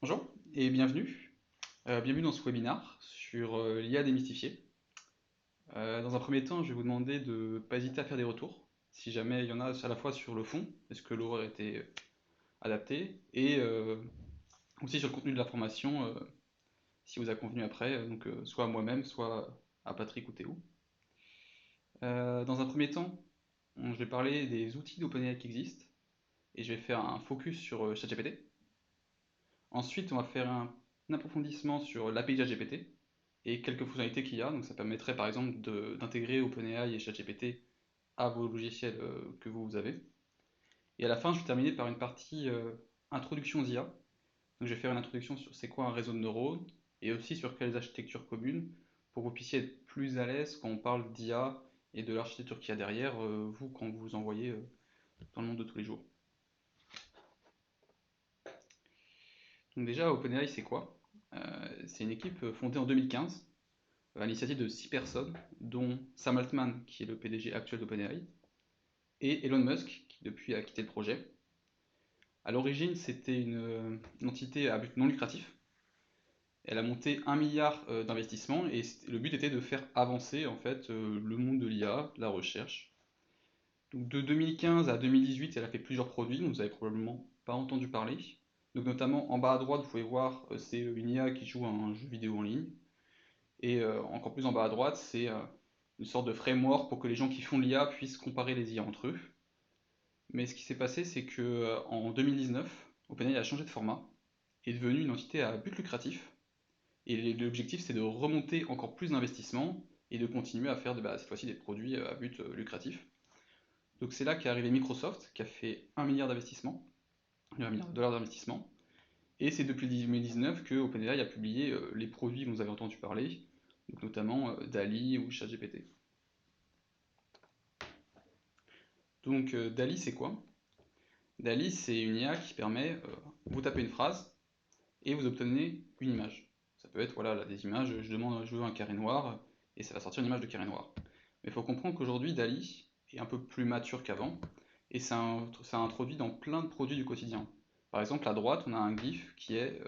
Bonjour et bienvenue. Bienvenue dans ce webinaire sur l'IA démystifiée. Dans un premier temps, je vais vous demander de ne pas hésiter à faire des retours, si jamais il y en a à la fois sur le fond, est-ce que l'horaire était adapté, et aussi sur le contenu de la formation, si vous a convenu après, donc soit à moi-même, soit à Patrick ou Théo. Dans un premier temps, je vais parler des outils d'OpenAI qui existent, et je vais faire un focus sur ChatGPT. Ensuite, on va faire un approfondissement sur l'API ChatGPT et quelques fonctionnalités qu'il y a. Donc ça permettrait par exemple d'intégrer OpenAI et ChatGPT à vos logiciels que vous avez. Et à la fin, je vais terminer par une partie introduction aux IA. Donc je vais faire une introduction sur c'est quoi un réseau de neurones et aussi sur quelles architectures communes pour que vous puissiez être plus à l'aise quand on parle d'IA et de l'architecture qu'il y a derrière, vous, quand vous vous envoyez dans le monde de tous les jours. Donc déjà, OpenAI, c'est quoi? C'est une équipe fondée en 2015 à l'initiative de 6 personnes, dont Sam Altman, qui est le PDG actuel d'OpenAI, et Elon Musk, qui depuis a quitté le projet. À l'origine, c'était une entité à but non lucratif. Elle a monté 1 milliard d'investissements et le but était de faire avancer en fait le monde de l'IA, de la recherche. Donc de 2015 à 2018, elle a fait plusieurs produits dont vous n'avez probablement pas entendu parler. Donc notamment en bas à droite, vous pouvez voir, c'est une IA qui joue à un jeu vidéo en ligne. Et encore plus en bas à droite, c'est une sorte de framework pour que les gens qui font de l'IA puissent comparer les IA entre eux. Mais ce qui s'est passé, c'est que en 2019, OpenAI a changé de format, est devenu une entité à but lucratif, et l'objectif c'est de remonter encore plus d'investissements et de continuer à faire cette fois-ci des produits à but lucratif. Donc c'est là qu'est arrivé Microsoft, qui a fait 1 milliard d'investissement, 1 milliard de dollars d'investissement, et c'est depuis 2019 que OpenAI a publié les produits dont vous avez entendu parler, donc notamment DALL-E ou ChatGPT. Donc DALL-E c'est quoi? DALL-E c'est une IA qui permet, vous tapez une phrase et vous obtenez une image. Ça peut être voilà, là, des images, je demande je veux un carré noir et ça va sortir une image de carré noir. Mais il faut comprendre qu'aujourd'hui DALL-E est un peu plus mature qu'avant et ça introduit dans plein de produits du quotidien. Par exemple à droite on a un GIF qui est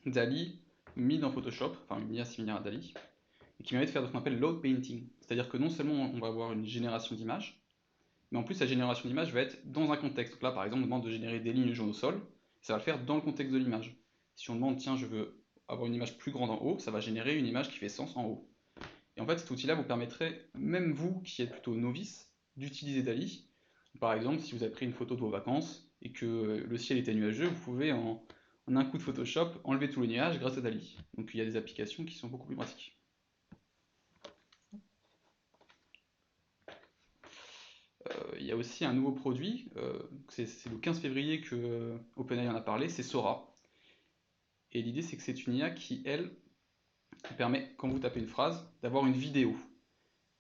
DALL-E mis dans Photoshop, enfin une IA similaire à DALL-E, et qui permet de faire ce qu'on appelle load painting. C'est-à-dire que non seulement on va avoir une génération d'images, mais en plus la génération d'images va être dans un contexte. Donc là par exemple on demande de générer des lignes jaunes au sol, ça va le faire dans le contexte de l'image. Si on demande tiens je veux avoir une image plus grande en haut, ça va générer une image qui fait sens en haut. Et en fait cet outil là vous permettrait, même vous qui êtes plutôt novice, d'utiliser DALL-E. Par exemple si vous avez pris une photo de vos vacances et que le ciel était nuageux, vous pouvez en un coup de Photoshop enlever tous les nuages grâce à DALL-E. Donc il y a des applications qui sont beaucoup plus pratiques. Il y a aussi un nouveau produit, c'est le 15 février que OpenAI en a parlé, c'est Sora. Et l'idée c'est que c'est une IA qui, elle, permet, quand vous tapez une phrase, d'avoir une vidéo.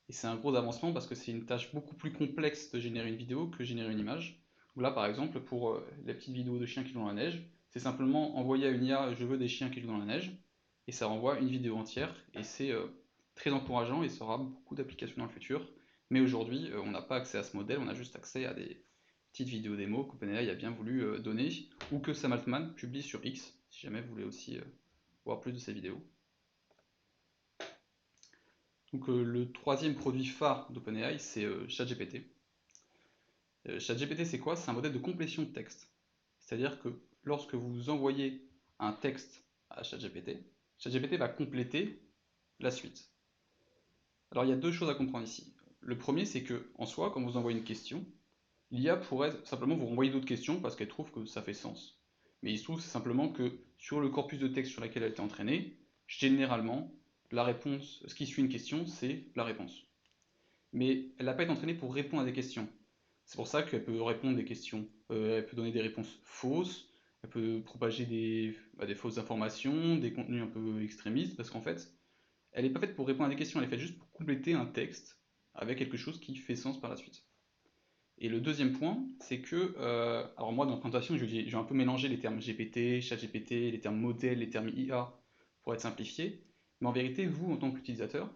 Et c'est un gros avancement parce que c'est une tâche beaucoup plus complexe de générer une vidéo que générer une image. Donc là par exemple, pour les petites vidéos de chiens qui jouent dans la neige, c'est simplement envoyer à une IA je veux des chiens qui jouent dans la neige, et ça renvoie une vidéo entière, et c'est très encourageant et ça aura beaucoup d'applications dans le futur. Mais aujourd'hui, on n'a pas accès à ce modèle, on a juste accès à des petites vidéos démo qu'OpenAI a bien voulu donner, ou que Sam Altman publie sur X, si jamais vous voulez aussi voir plus de ces vidéos. Donc le troisième produit phare d'OpenAI, c'est ChatGPT. ChatGPT, c'est quoi? C'est un modèle de complétion de texte. C'est-à-dire que lorsque vous envoyez un texte à ChatGPT, ChatGPT va compléter la suite. Alors il y a deux choses à comprendre ici. Le premier, c'est que en soi, quand vous envoyez une question, l'IA pourrait simplement vous renvoyer d'autres questions parce qu'elle trouve que ça fait sens. Mais il se trouve simplement que sur le corpus de texte sur lequel elle a été entraînée, généralement, la réponse, ce qui suit une question, c'est la réponse. Mais elle n'a pas été entraînée pour répondre à des questions. C'est pour ça qu'elle peut répondre des questions, elle peut donner des réponses fausses, elle peut propager des fausses informations, des contenus un peu extrémistes, parce qu'en fait, elle n'est pas faite pour répondre à des questions, elle est faite juste pour compléter un texte avec quelque chose qui fait sens par la suite. Et le deuxième point, c'est que, alors moi dans la présentation, j'ai un peu mélangé les termes GPT, ChatGPT, les termes modèle, les termes IA pour être simplifié, mais en vérité, vous en tant qu'utilisateur,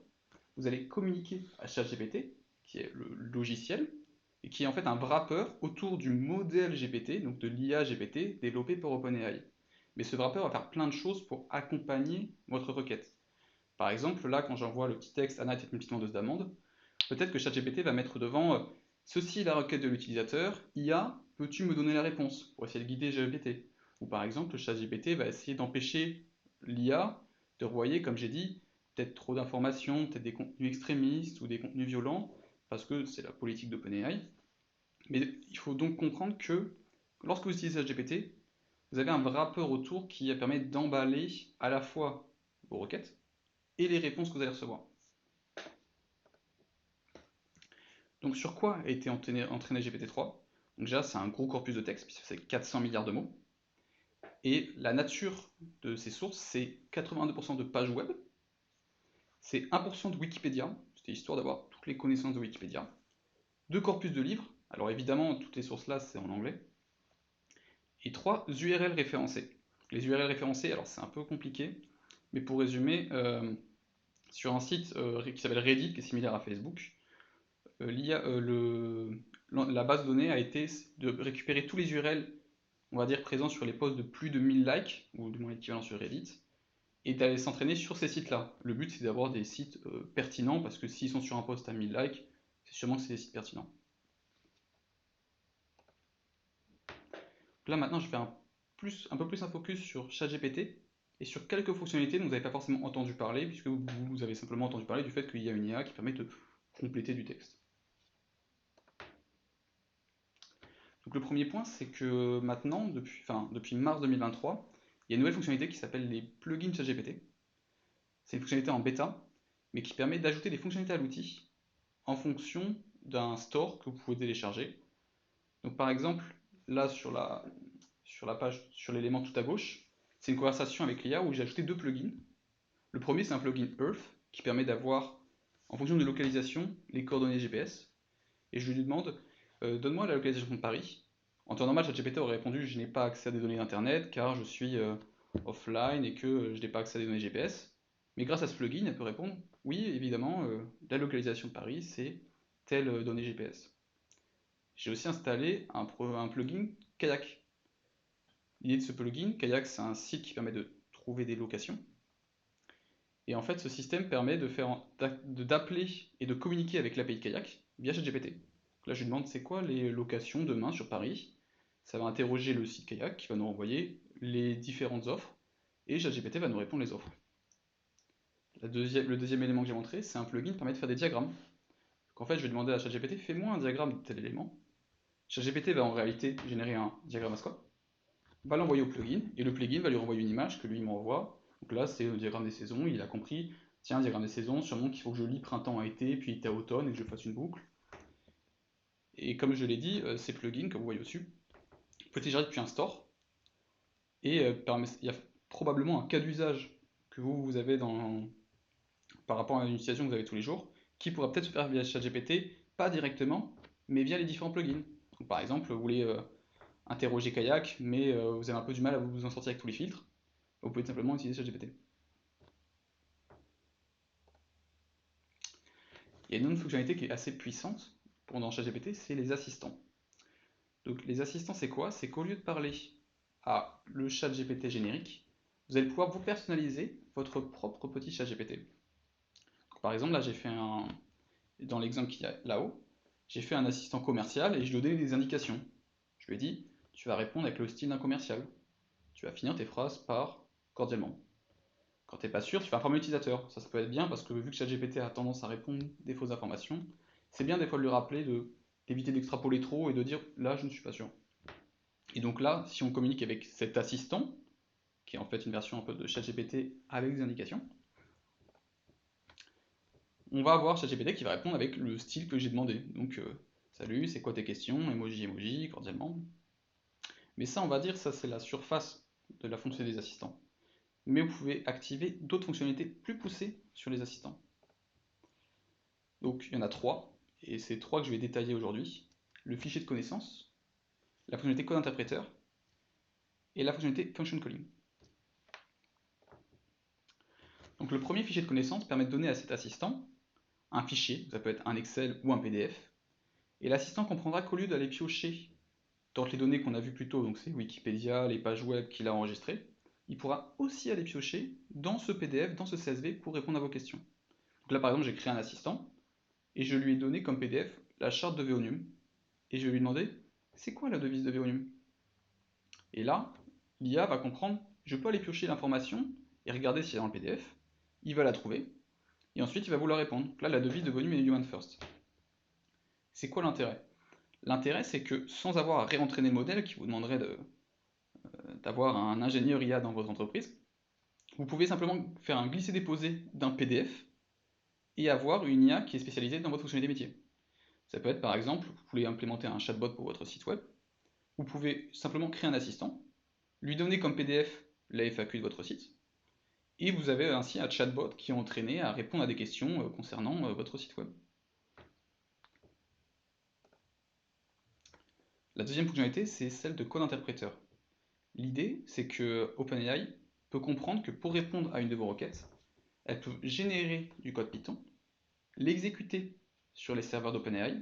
vous allez communiquer à ChatGPT, qui est le logiciel, et qui est en fait un wrapper autour du modèle GPT, donc de l'IA GPT développé par OpenAI. mais ce wrapper va faire plein de choses pour accompagner votre requête. Par exemple, là, quand j'envoie le petit texte Anna est une petite vendeuse d'amandes, peut-être que ChatGPT va mettre devant ceci est la requête de l'utilisateur, IA, peux-tu me donner la réponse pour essayer de guider GPT. Ou par exemple, ChatGPT va essayer d'empêcher l'IA de renvoyer, comme j'ai dit, peut-être trop d'informations, peut-être des contenus extrémistes ou des contenus violents, parce que c'est la politique d'OpenAI. Mais il faut donc comprendre que lorsque vous utilisez ChatGPT, vous avez un wrapper autour qui permet d'emballer à la fois vos requêtes et les réponses que vous allez recevoir. Donc sur quoi a été entraîné GPT-3? Donc déjà, c'est un gros corpus de texte, puisque c'est 400 milliards de mots. Et la nature de ces sources, c'est 82% de pages web, c'est 1% de Wikipédia, c'était histoire d'avoir toutes les connaissances de Wikipédia, 2 corpus de livres, alors évidemment, toutes les sources là, c'est en anglais, et 3 URL référencés. Les URL référencés, alors c'est un peu compliqué, mais pour résumer, sur un site qui s'appelle Reddit, qui est similaire à Facebook, la base de données a été de récupérer tous les URL, on va dire, présents sur les posts de plus de 1000 likes, ou du moins l'équivalent sur Reddit, et d'aller s'entraîner sur ces sites-là. Le but, c'est d'avoir des sites pertinents, parce que s'ils sont sur un post à 1000 likes, c'est sûrement que c'est des sites pertinents. Là, maintenant, je fais un peu plus un focus sur ChatGPT, et sur quelques fonctionnalités dont vous n'avez pas forcément entendu parler, puisque vous avez simplement entendu parler du fait qu'il y a une IA qui permet de compléter du texte. Donc le premier point, c'est que maintenant, depuis mars 2023, il y a une nouvelle fonctionnalité qui s'appelle les plugins ChatGPT. C'est une fonctionnalité en bêta, mais qui permet d'ajouter des fonctionnalités à l'outil en fonction d'un store que vous pouvez télécharger. Donc par exemple, là sur la page, sur l'élément tout à gauche, c'est une conversation avec l'IA où j'ai ajouté 2 plugins. Le premier, c'est un plugin Earth qui permet d'avoir, en fonction de localisation, les coordonnées GPS. Et je lui demande, donne-moi la localisation de Paris. En temps normal, ChatGPT aurait répondu, je n'ai pas accès à des données d'internet car je suis offline et que je n'ai pas accès à des données GPS. Mais grâce à ce plugin, elle peut répondre, oui, évidemment, la localisation de Paris, c'est telle donnée GPS. J'ai aussi installé un plugin Kayak. L'idée de ce plugin, Kayak, c'est un site qui permet de trouver des locations. Et en fait, ce système permet d'appeler et de communiquer avec l'API Kayak via ChatGPT. Là, je lui demande c'est quoi les locations demain sur Paris. Ça va interroger le site Kayak qui va nous renvoyer les différentes offres et ChatGPT va nous répondre les offres. Le deuxième élément que j'ai montré, c'est un plugin qui permet de faire des diagrammes. Donc en fait, je vais demander à ChatGPT fais-moi un diagramme de tel élément. ChatGPT va en réalité générer un diagramme ASCOIP, va l'envoyer au plugin et le plugin va lui renvoyer une image que lui m'envoie. Donc là, c'est le diagramme des saisons. Il a compris tiens, diagramme des saisons, sûrement qu'il faut que je lis printemps à été, puis été à automne et que je fasse une boucle. Et comme je l'ai dit, ces plugins, comme vous voyez au-dessus, peut télécharger depuis un store. Et il y a probablement un cas d'usage que vous avez par rapport à une utilisation que vous avez tous les jours, qui pourra peut-être se faire via ChatGPT, pas directement, mais via les différents plugins. Donc, par exemple, vous voulez interroger Kayak, mais vous avez un peu du mal à vous en sortir avec tous les filtres, vous pouvez simplement utiliser ChatGPT. Il y a une autre fonctionnalité qui est assez puissante dans ChatGPT, c'est les assistants. Donc les assistants, c'est quoi? C'est qu'au lieu de parler à le ChatGPT générique, vous allez pouvoir vous personnaliser votre propre petit ChatGPT. Par exemple, là, dans l'exemple qu'il y a là-haut, j'ai fait un assistant commercial et je lui ai donné des indications. Je lui ai dit, tu vas répondre avec le style d'un commercial. Tu vas finir tes phrases par cordialement. Quand tu n'es pas sûr, tu fais un premier utilisateur. Ça peut être bien parce que vu que ChatGPT a tendance à répondre des fausses informations, c'est bien des fois de lui rappeler d'éviter d'extrapoler trop et de dire là je ne suis pas sûr. Et donc là, si on communique avec cet assistant, qui est en fait une version un peu de ChatGPT avec des indications, on va avoir ChatGPT qui va répondre avec le style que j'ai demandé. Donc salut, c'est quoi tes questions? Emoji, emoji, cordialement. Mais ça, on va dire, ça c'est la surface de la fonction des assistants. Mais vous pouvez activer d'autres fonctionnalités plus poussées sur les assistants. Donc il y en a 3, et c'est 3 que je vais détailler aujourd'hui. Le fichier de connaissances, la fonctionnalité code interpréteur, et la fonctionnalité function calling. Donc le premier fichier de connaissances permet de donner à cet assistant un fichier, ça peut être un Excel ou un PDF, et l'assistant comprendra qu'au lieu d'aller piocher dans les données qu'on a vues plus tôt, donc c'est Wikipédia, les pages web qu'il a enregistrées, il pourra aussi aller piocher dans ce PDF, dans ce CSV pour répondre à vos questions. Donc là par exemple j'ai créé un assistant et je lui ai donné comme PDF la charte de Veonium et je vais lui demander c'est quoi la devise de Veonium. Et là l'IA va comprendre, je peux aller piocher l'information et regarder si elle est dans le PDF, il va la trouver et ensuite il va vous la répondre. Donc là la devise de Veonium est Human First. C'est quoi l'intérêt? L'intérêt c'est que sans avoir à réentraîner le modèle qui vous demanderait d'avoir un ingénieur IA dans votre entreprise, vous pouvez simplement faire un glisser-déposer d'un PDF et avoir une IA qui est spécialisée dans votre fonctionnalité métier. Ça peut être par exemple, vous voulez implémenter un chatbot pour votre site web, vous pouvez simplement créer un assistant, lui donner comme PDF la FAQ de votre site, et vous avez ainsi un chatbot qui est entraîné à répondre à des questions concernant votre site web. La deuxième fonctionnalité, c'est celle de code interpréteur. L'idée, c'est que OpenAI peut comprendre que pour répondre à une de vos requêtes, elle peut générer du code Python, l'exécuter sur les serveurs d'OpenAI,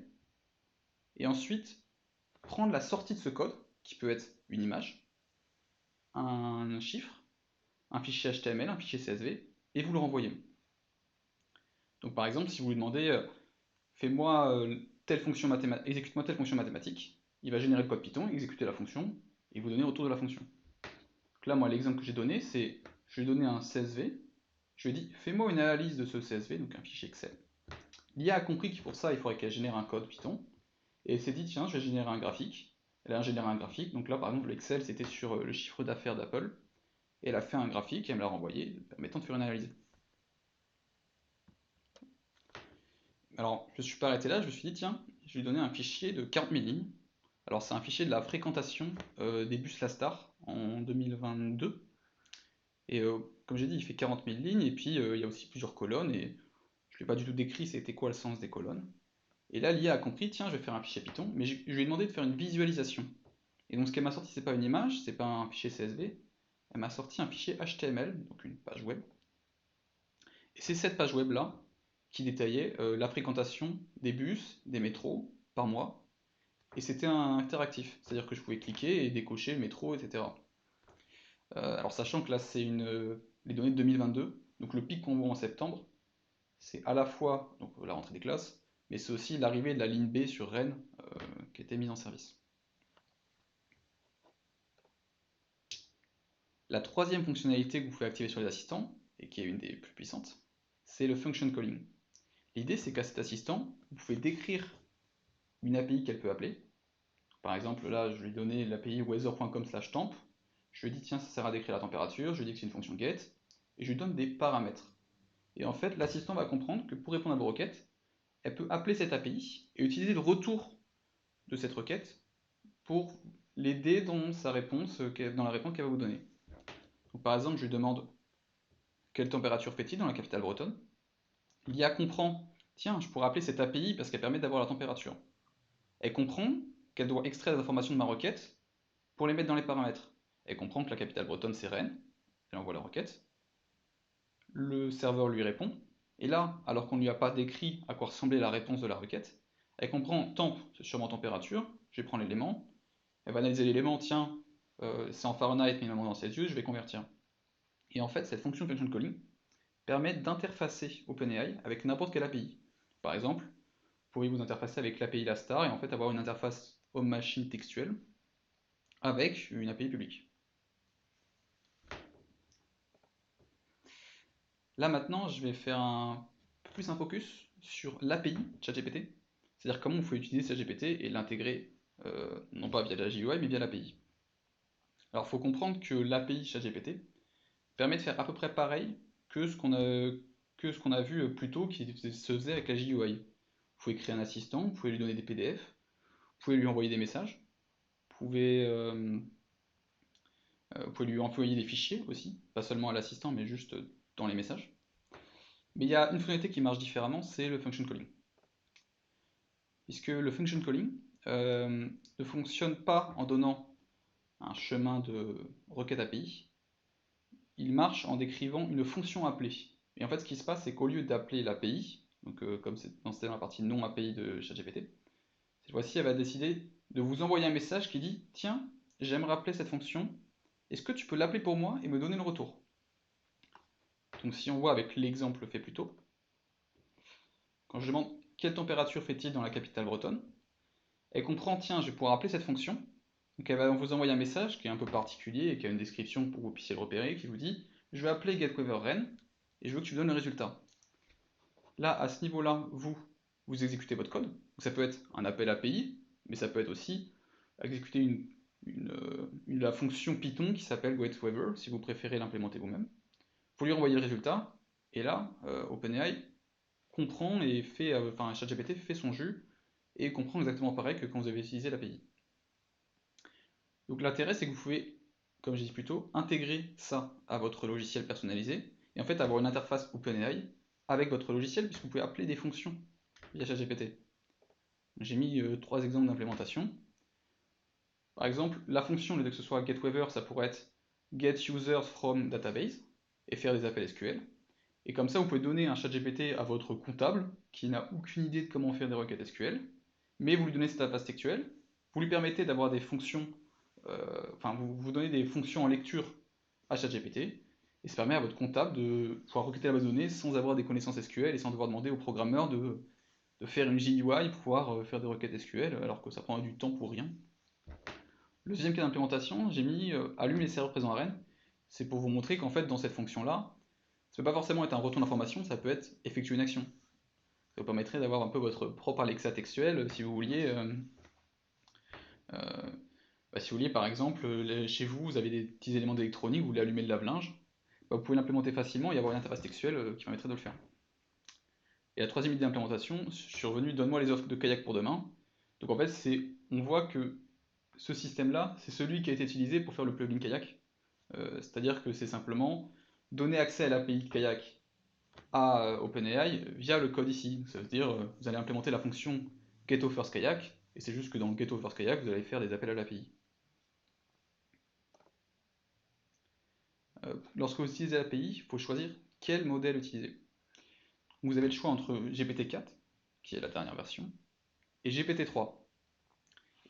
et ensuite prendre la sortie de ce code, qui peut être une image, un chiffre, un fichier HTML, un fichier CSV, et vous le renvoyez. Donc par exemple, si vous lui demandez fais-moi telle fonction mathématique, exécute-moi telle fonction mathématique, il va générer le code Python, exécuter la fonction, et vous donner le retour de la fonction. Donc là, moi, l'exemple que j'ai donné, c'est je lui ai donné un CSV, je lui ai dit fais-moi une analyse de ce CSV, donc un fichier Excel. L'IA a compris que pour ça, il faudrait qu'elle génère un code Python, et elle s'est dit tiens, je vais générer un graphique. Elle a généré un graphique, donc là par exemple l'Excel c'était sur le chiffre d'affaires d'Apple, et elle a fait un graphique et elle me l'a renvoyé, permettant de faire une analyse. Alors je ne suis pas arrêté là, je me suis dit tiens, je vais lui donner un fichier de 40 000 lignes. Alors c'est un fichier de la fréquentation des bus Lastar en 2022, et comme j'ai dit il fait 40 000 lignes, et puis il y a aussi plusieurs colonnes, et je ne l'ai pas du tout décrit c'était quoi le sens des colonnes. Et là l'IA a compris, tiens je vais faire un fichier Python, mais je lui ai demandé de faire une visualisation. Et donc ce qu'elle m'a sorti, c'est pas une image, c'est pas un fichier CSV, elle m'a sorti un fichier HTML, donc une page web. Et c'est cette page web là qui détaillait la fréquentation des bus, des métros par mois. Et c'était interactif, c'est-à-dire que je pouvais cliquer et décocher le métro, etc. Alors sachant que là c'est les données de 2022, donc le pic qu'on voit en septembre, c'est à la fois donc, la rentrée des classes, mais c'est aussi l'arrivée de la ligne B sur Rennes qui a été mise en service. La troisième fonctionnalité que vous pouvez activer sur les assistants, et qui est une des plus puissantes, c'est le function calling. L'idée c'est qu'à cet assistant, vous pouvez décrire une API qu'elle peut appeler. Par exemple, là, je lui ai donné l'API weather.com/temp. Je lui ai dit, tiens, ça sert à décrire la température. Je lui ai dit que c'est une fonction get. Et je lui donne des paramètres. Et en fait, l'assistant va comprendre que pour répondre à vos requêtes, elle peut appeler cette API et utiliser le retour de cette requête pour l'aider dans sa réponse, dans la réponse qu'elle va vous donner. Donc, par exemple, je lui demande quelle température fait-il dans la capitale bretonne. L'IA comprend, tiens, je pourrais appeler cette API parce qu'elle permet d'avoir la température. Elle comprend qu'elle doit extraire les informations de ma requête pour les mettre dans les paramètres. Elle comprend que la capitale bretonne c'est Rennes, elle envoie la requête, le serveur lui répond, et là, alors qu'on ne lui a pas décrit à quoi ressemblait la réponse de la requête, elle comprend temp, c'est sûrement température, je vais prendre l'élément, elle va analyser l'élément, tiens, c'est en Fahrenheit mais dans Celsius, je vais convertir. Et en fait, cette fonction function calling permet d'interfacer OpenAI avec n'importe quelle API. Par exemple, vous pourriez vous interfacer avec l'API Lastar et en fait avoir une interface homme-machine textuelle avec une API publique. Là maintenant, je vais faire plus un focus sur l'API ChatGPT, c'est-à-dire comment vous pouvez utiliser ChatGPT et l'intégrer, non pas via la GUI, mais via l'API. Alors il faut comprendre que l'API ChatGPT permet de faire à peu près pareil que ce qu'on a vu plus tôt qui se faisait avec la GUI. Vous pouvez créer un assistant, vous pouvez lui donner des PDF, vous pouvez lui envoyer des messages, vous pouvez lui envoyer des fichiers aussi, pas seulement à l'assistant, mais juste dans les messages. Mais il y a une fonctionnalité qui marche différemment, c'est le function calling. Puisque le function calling ne fonctionne pas en donnant un chemin de requête API, il marche en décrivant une fonction appelée. Et en fait, ce qui se passe, c'est qu'au lieu d'appeler l'API, donc comme c'était dans la partie non API de ChatGPT, cette fois-ci, elle va décider de vous envoyer un message qui dit tiens, j'aimerais appeler cette fonction est-ce que tu peux l'appeler pour moi et me donner le retour? Donc si on voit avec l'exemple fait plus tôt, quand je demande quelle température fait-il dans la capitale bretonne, elle comprend, tiens, je vais pouvoir appeler cette fonction. Donc elle va vous envoyer un message qui est un peu particulier et qui a une description pour que vous puissiez le repérer, qui vous dit, je vais appeler getWeatherRen et je veux que tu me donnes le résultat. Là, à ce niveau-là, vous exécutez votre code. Donc, ça peut être un appel API, mais ça peut être aussi exécuter la fonction Python qui s'appelle getWeather, si vous préférez l'implémenter vous-même. Vous lui envoyez le résultat, et là, OpenAI comprend et fait, enfin ChatGPT fait son jus et comprend exactement pareil que quand vous avez utilisé l'API. Donc l'intérêt, c'est que vous pouvez, comme j'ai dit plus tôt, intégrer ça à votre logiciel personnalisé et en fait avoir une interface OpenAI avec votre logiciel puisque vous pouvez appeler des fonctions via ChatGPT. J'ai mis 3 exemples d'implémentation. Par exemple, la fonction, au lieu que ce soit getWeather, ça pourrait être getUsers from database et faire des appels SQL. Et comme ça, vous pouvez donner un ChatGPT à votre comptable qui n'a aucune idée de comment faire des requêtes SQL, mais vous lui donnez cette interface textuelle, vous lui permettez d'avoir des fonctions, enfin vous donnez des fonctions en lecture à ChatGPT, et ça permet à votre comptable de pouvoir requêter la base de données sans avoir des connaissances SQL et sans devoir demander au programmeur de faire une GUI pour pouvoir faire des requêtes SQL alors que ça prend du temps pour rien. Le deuxième cas d'implémentation, j'ai mis allume les serveurs présents à Rennes. C'est pour vous montrer qu'en fait dans cette fonction-là, ça ne peut pas forcément être un retour d'information, ça peut être effectuer une action. Ça vous permettrait d'avoir un peu votre propre Alexa textuel si vous vouliez. Euh, si vous vouliez par exemple, chez vous, vous avez des petits éléments d'électronique, vous voulez allumer le lave-linge, vous pouvez l'implémenter facilement et avoir une interface textuelle qui permettrait de le faire. Et la troisième idée d'implémentation, je suis revenu, donne-moi les offres de kayak pour demain. Donc en fait, on voit que ce système-là, c'est celui qui a été utilisé pour faire le plugin kayak. C'est-à-dire que c'est simplement donner accès à l'API kayak à OpenAI via le code ici. Ça veut dire vous allez implémenter la fonction getOffersKayak, et c'est juste que dans getOffersKayak, vous allez faire des appels à l'API. Lorsque vous utilisez l'API, il faut choisir quel modèle utiliser. Vous avez le choix entre GPT-4, qui est la dernière version, et GPT-3.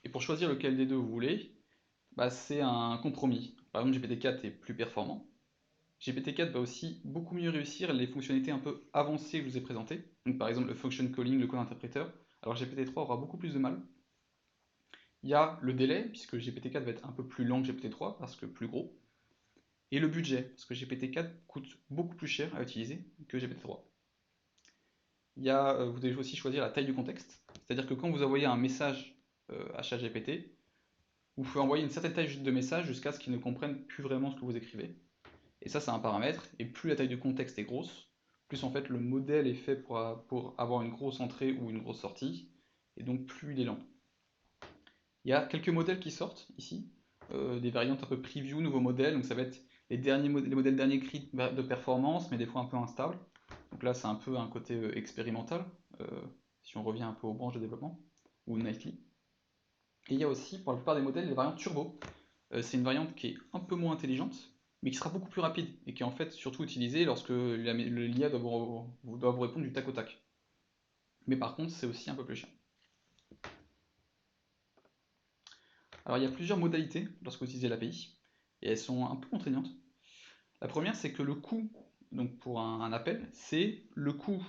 Et pour choisir lequel des deux vous voulez, c'est un compromis. Par exemple, GPT-4 est plus performant. GPT-4 va aussi beaucoup mieux réussir les fonctionnalités un peu avancées que je vous ai présentées. Donc par exemple le function calling, le code interpréteur. Alors GPT-3 aura beaucoup plus de mal. Il y a le délai, puisque GPT-4 va être un peu plus lent que GPT-3, parce que plus gros. Et le budget, parce que GPT-4 coûte beaucoup plus cher à utiliser que GPT-3. Vous devez aussi choisir la taille du contexte. C'est-à-dire que quand vous envoyez un message à ChatGPT, vous pouvez envoyer une certaine taille de message jusqu'à ce qu'il ne comprenne plus vraiment ce que vous écrivez. Et ça, c'est un paramètre. Et plus la taille du contexte est grosse, plus en fait le modèle est fait pour avoir une grosse entrée ou une grosse sortie. Et donc plus il est lent. Il y a quelques modèles qui sortent ici, des variantes un peu preview, nouveaux modèles. Donc ça va être les modèles derniers cris de performance, mais des fois un peu instables. Donc là, c'est un peu un côté expérimental, euh, si on revient un peu aux branches de développement, ou Nightly. Et il y a aussi, pour la plupart des modèles, les variantes turbo. C'est une variante qui est un peu moins intelligente, mais qui sera beaucoup plus rapide, et qui est en fait surtout utilisée lorsque l'IA doit vous répondre du tac au tac. Mais par contre, c'est aussi un peu plus cher. Alors il y a plusieurs modalités lorsque vous utilisez l'API, et elles sont un peu contraignantes. La première, c'est que le coût, donc pour un appel, c'est le coût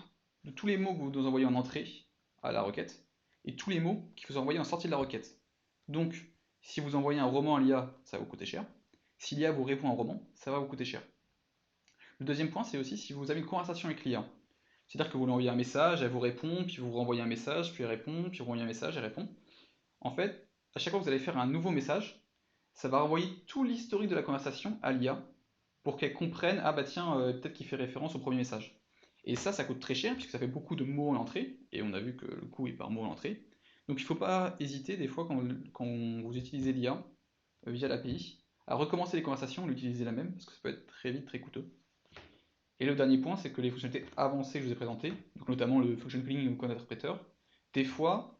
de tous les mots que vous nous envoyez en entrée à la requête, et tous les mots qu'il vous envoyez en sortie de la requête. Donc, si vous envoyez un roman à l'IA, ça va vous coûter cher. Si l'IA vous répond un roman, ça va vous coûter cher. Le deuxième point, c'est aussi si vous avez une conversation avec l'IA. C'est-à-dire que vous lui envoyez un message, elle vous répond, puis vous renvoyez un message, puis elle répond, puis vous renvoyez un message, elle répond. En fait, à chaque fois que vous allez faire un nouveau message, ça va renvoyer tout l'historique de la conversation à l'IA pour qu'elle comprenne, ah bah tiens, peut-être qu'il fait référence au premier message. Et ça coûte très cher puisque ça fait beaucoup de mots à l'entrée, et on a vu que le coût est par mot à l'entrée. Donc il ne faut pas hésiter des fois quand vous utilisez l'IA via l'API à recommencer les conversations, l'utiliser la même, parce que ça peut être très vite très coûteux. Et le dernier point, c'est que les fonctionnalités avancées que je vous ai présentées, donc notamment le function calling ou le code interpréteur, des fois,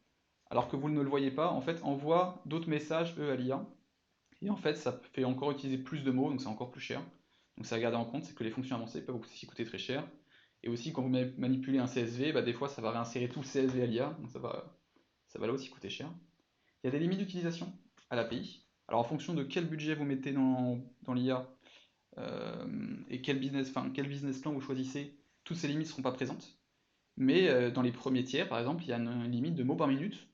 alors que vous ne le voyez pas, en fait, envoient d'autres messages, eux, à l'IA. Et en fait, ça fait encore utiliser plus de mots, donc c'est encore plus cher. Donc c'est à garder en compte, c'est que les fonctions avancées peuvent aussi coûter très cher. Et aussi, quand vous manipulez un CSV, des fois, ça va réinsérer tout le CSV à l'IA, donc ça va là aussi coûter cher. Il y a des limites d'utilisation à l'API. Alors en fonction de quel budget vous mettez dans l'IA et quel business plan vous choisissez, toutes ces limites ne seront pas présentes. Mais dans les premiers tiers, par exemple, il y a une limite de mots par minute,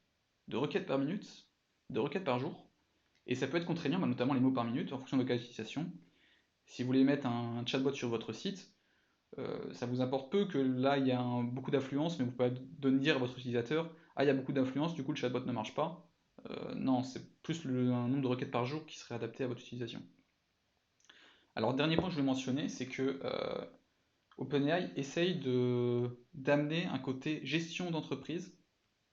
de requêtes par minute, de requêtes par jour. Et ça peut être contraignant, bah, notamment les mots par minute, en fonction de cas d'utilisation. Si vous voulez mettre un chatbot sur votre site, ça vous importe peu que là il y a beaucoup d'affluence, mais vous pouvez dire à votre utilisateur, ah il y a beaucoup d'affluence, du coup le chatbot ne marche pas. Non, c'est plus un nombre de requêtes par jour qui serait adapté à votre utilisation. Alors dernier point que je voulais mentionner, c'est que OpenAI essaye d'amener un côté gestion d'entreprise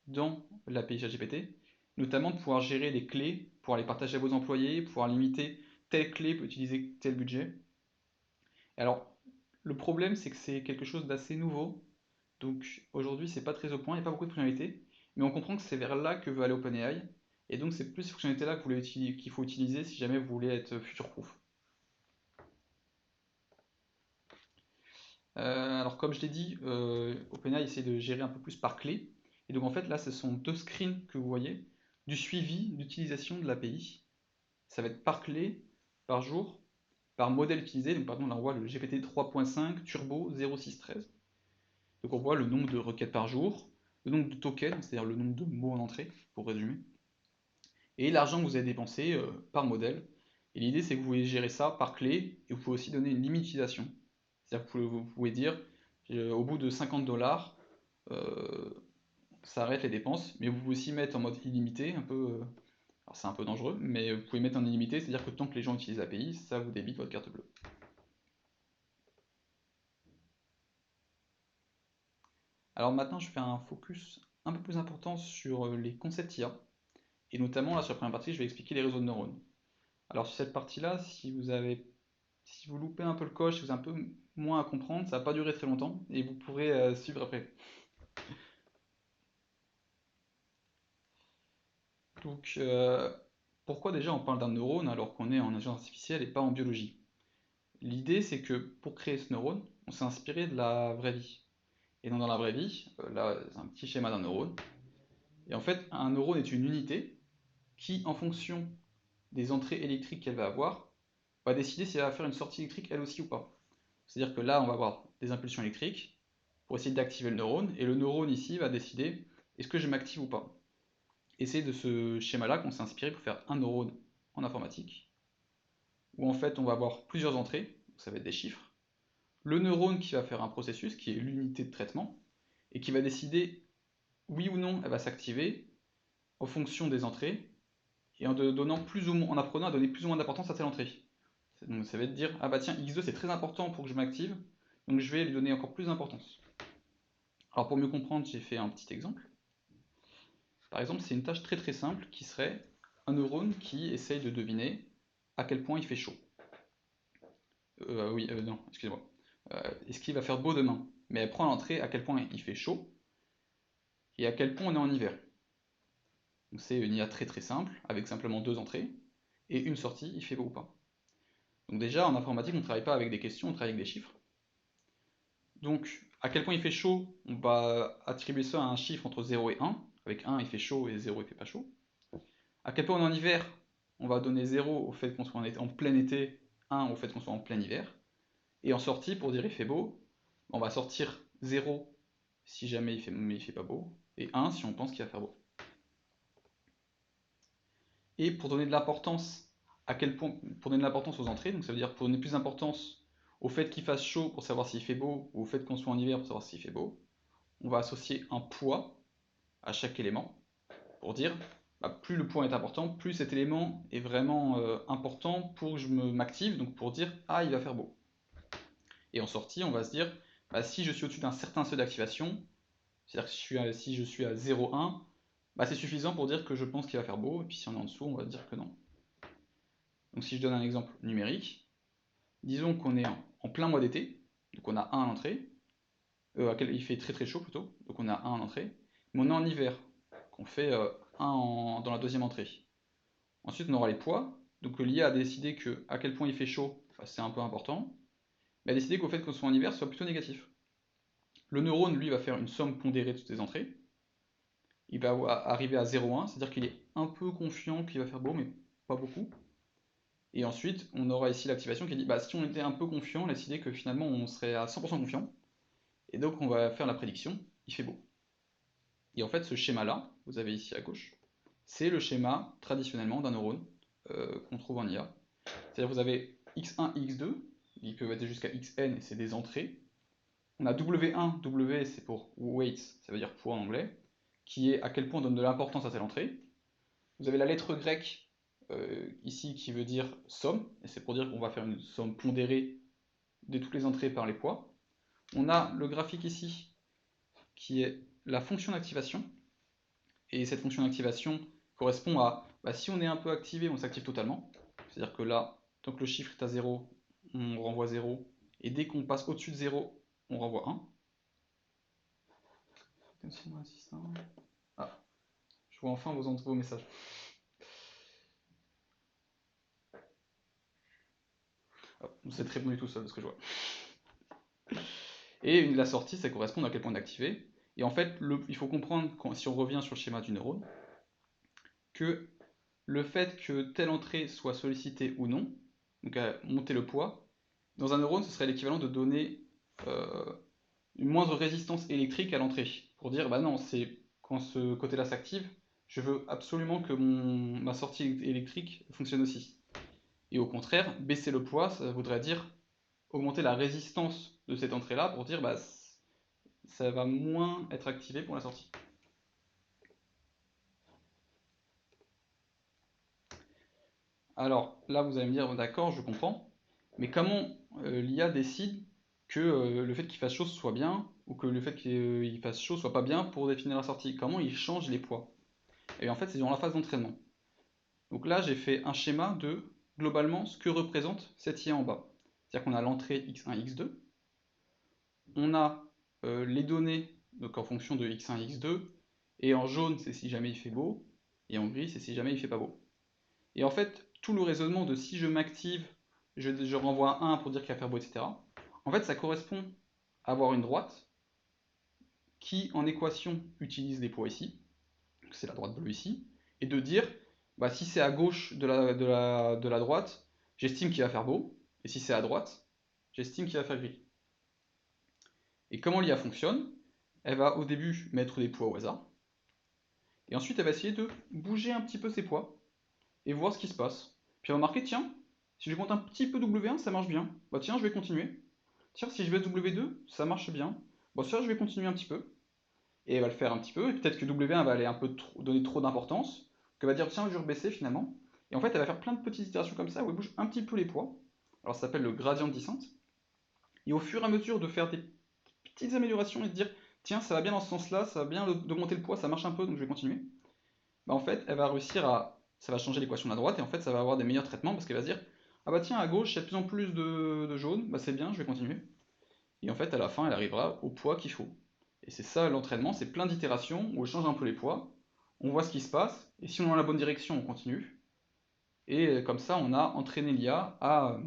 dans l'API ChatGPT, notamment de pouvoir gérer les clés, pouvoir les partager à vos employés, pouvoir limiter telle clé peut utiliser tel budget. Alors, le problème, c'est que c'est quelque chose d'assez nouveau, donc aujourd'hui, c'est pas très au point, il n'y a pas beaucoup de fonctionnalités, mais on comprend que c'est vers là que veut aller OpenAI, et donc c'est plus ces fonctionnalités-là qu'il faut utiliser si jamais vous voulez être future-proof. Alors comme je l'ai dit, OpenAI essaie de gérer un peu plus par clé. Et donc en fait là ce sont deux screens que vous voyez du suivi d'utilisation de l'API. Ça va être par clé, par jour, par modèle utilisé. Donc par exemple là on voit le GPT 3.5 Turbo 0613. Donc on voit le nombre de requêtes par jour, le nombre de tokens, c'est-à-dire le nombre de mots en entrée, pour résumer, et l'argent que vous avez dépensé par modèle. Et l'idée c'est que vous pouvez gérer ça par clé, et vous pouvez aussi donner une limite d'utilisation. C'est-à-dire que vous pouvez dire, au bout de 50 $, ça arrête les dépenses, mais vous pouvez aussi mettre en mode illimité, un peu, alors c'est un peu dangereux, mais vous pouvez mettre en illimité, c'est-à-dire que tant que les gens utilisent l'API, ça vous débite votre carte bleue. Alors maintenant, je fais un focus un peu plus important sur les concepts IA, et notamment là sur la première partie, je vais expliquer les réseaux de neurones. Alors sur cette partie-là, si vous loupez un peu le coche, si vous avez un peu moins à comprendre, ça va pas durer très longtemps, et vous pourrez suivre après. Donc, pourquoi déjà on parle d'un neurone alors qu'on est en intelligence artificielle et pas en biologie? L'idée, c'est que pour créer ce neurone, on s'est inspiré de la vraie vie. Et donc dans la vraie vie, là, c'est un petit schéma d'un neurone. Et en fait, un neurone est une unité qui, en fonction des entrées électriques qu'elle va avoir, va décider si elle va faire une sortie électrique elle aussi ou pas. C'est-à-dire que là, on va avoir des impulsions électriques pour essayer d'activer le neurone, et le neurone ici va décider est-ce que je m'active ou pas. Et c'est de ce schéma-là qu'on s'est inspiré pour faire un neurone en informatique, où en fait on va avoir plusieurs entrées, ça va être des chiffres, le neurone qui va faire un processus qui est l'unité de traitement, et qui va décider oui ou non elle va s'activer en fonction des entrées, et en apprenant à donner plus ou moins d'importance à telle entrée. Donc ça va être dire, ah bah tiens, X2 c'est très important pour que je m'active, donc je vais lui donner encore plus d'importance. Alors pour mieux comprendre, j'ai fait un petit exemple. Par exemple, c'est une tâche très très simple qui serait un neurone qui essaye de deviner à quel point il fait chaud. Non, excusez-moi. Est-ce qu'il va faire beau demain? Mais elle prend l'entrée à quel point il fait chaud et à quel point on est en hiver. Donc c'est une IA très très simple, avec simplement deux entrées, et une sortie, il fait beau ou pas. Donc déjà, en informatique, on ne travaille pas avec des questions, on travaille avec des chiffres. Donc, à quel point il fait chaud, on va attribuer ça à un chiffre entre 0 et 1. Avec 1, il fait chaud, et 0, il fait pas chaud. À quel point on est en hiver, on va donner 0 au fait qu'on soit en plein été, 1 au fait qu'on soit en plein hiver. Et en sortie, pour dire il fait beau, on va sortir 0 si jamais il fait pas beau, et 1 si on pense qu'il va faire beau. Et pour donner de l'importance pour donner de l'importance aux entrées, donc ça veut dire pour donner plus d'importance au fait qu'il fasse chaud pour savoir s'il fait beau, ou au fait qu'on soit en hiver pour savoir s'il fait beau, on va associer un poids à chaque élément pour dire bah, plus le poids est important, plus cet élément est vraiment important pour que je m'active, donc pour dire ah il va faire beau. Et en sortie, on va se dire bah, si je suis au-dessus d'un certain seuil d'activation, c'est-à-dire que si je suis à 0,1, bah, c'est suffisant pour dire que je pense qu'il va faire beau, et puis si on est en dessous, on va dire que non. Donc si je donne un exemple numérique, disons qu'on est en plein mois d'été, donc on a 1 à l'entrée, il fait très très chaud plutôt, donc on a 1 à l'entrée, mais on est en hiver, qu'on fait 1 dans la deuxième entrée. Ensuite on aura les poids, donc l'IA a décidé que à quel point il fait chaud, bah, c'est un peu important, mais a décidé qu'au fait qu'on soit en hiver, ce soit plutôt négatif. Le neurone, lui, va faire une somme pondérée de toutes les entrées, il va arriver à 0,1, c'est-à-dire qu'il est un peu confiant qu'il va faire beau, mais pas beaucoup. Et ensuite, on aura ici l'activation qui dit, bah, si on était un peu confiant, on a décidé que finalement on serait à 100% confiant, et donc on va faire la prédiction, il fait beau. Et en fait, ce schéma-là, vous avez ici à gauche, c'est le schéma traditionnellement d'un neurone qu'on trouve en IA. C'est-à-dire que vous avez x1, x2, il peut être jusqu'à xn, et c'est des entrées. On a w1, w c'est pour weight, ça veut dire poids en anglais, qui est à quel point on donne de l'importance à telle entrée. Vous avez la lettre grecque ici qui veut dire somme, et c'est pour dire qu'on va faire une somme pondérée de toutes les entrées par les poids. On a le graphique ici qui est la fonction d'activation, et cette fonction d'activation correspond à, bah, si on est un peu activé, on s'active totalement, c'est-à-dire que là, tant que le chiffre est à 0, on renvoie 0, et dès qu'on passe au-dessus de 0, on renvoie 1. Ah, je vois enfin vos messages. C'est très bon du tout seul, ce que je vois. Et la sortie, ça correspond à quel point d'activer. Et en fait, il faut comprendre, si on revient sur le schéma du neurone, que le fait que telle entrée soit sollicitée ou non, donc à monter le poids, dans un neurone, ce serait l'équivalent de donner une moindre résistance électrique à l'entrée. Pour dire, bah non, c'est quand ce côté-là s'active, je veux absolument que ma sortie électrique fonctionne aussi. Et au contraire, baisser le poids, ça voudrait dire augmenter la résistance de cette entrée-là pour dire, bah, ça va moins être activé pour la sortie. Alors là, vous allez me dire, d'accord, je comprends, mais comment l'IA décide que le fait qu'il fasse chaud soit bien, ou que le fait qu'il fasse chaud soit pas bien pour définir la sortie? Comment il change les poids? Et en fait, c'est dans la phase d'entraînement. Donc là, j'ai fait un schéma de, globalement, ce que représente cette IA en bas. C'est-à-dire qu'on a l'entrée x1, x2, on a les données, donc en fonction de x1, x2, et en jaune, c'est si jamais il fait beau, et en gris, c'est si jamais il fait pas beau. Et en fait, tout le raisonnement de si je m'active, je renvoie un 1 pour dire qu'il va faire beau, etc. En fait, ça correspond à avoir une droite qui, en équation, utilise les poids ici, c'est la droite bleue ici, et de dire, bah, si c'est à gauche de la droite, j'estime qu'il va faire beau, et si c'est à droite, j'estime qu'il va faire gris. Et comment l'IA fonctionne? Elle va au début mettre des poids au hasard, et ensuite elle va essayer de bouger un petit peu ses poids, et voir ce qui se passe. Puis elle va remarquer, tiens, si je compte un petit peu W1, ça marche bien. Bah tiens, je vais continuer. Tiens, si je baisse W2, ça marche bien. Bon, tiens, je vais continuer un petit peu. Et elle va le faire un petit peu, et peut-être que W1 va aller un peu donner trop d'importance, qu'elle va dire, tiens, je vais rebaisser finalement. Et en fait, elle va faire plein de petites itérations comme ça, où elle bouge un petit peu les poids. Alors ça s'appelle le gradient de descente. Et au fur et à mesure de faire des petites améliorations et de dire, tiens, ça va bien dans ce sens-là, ça va bien d'augmenter le poids, ça marche un peu, donc je vais continuer. Bah en fait, elle va réussir à. Ça va changer l'équation de la droite, et en fait, ça va avoir des meilleurs traitements, parce qu'elle va se dire, ah bah tiens, à gauche, il y a de plus en plus de jaune, bah c'est bien, je vais continuer. Et en fait, à la fin, elle arrivera au poids qu'il faut. Et c'est ça l'entraînement, c'est plein d'itérations où on change un peu les poids, on voit ce qui se passe, et si on est dans la bonne direction, on continue. Et comme ça, on a entraîné l'IA à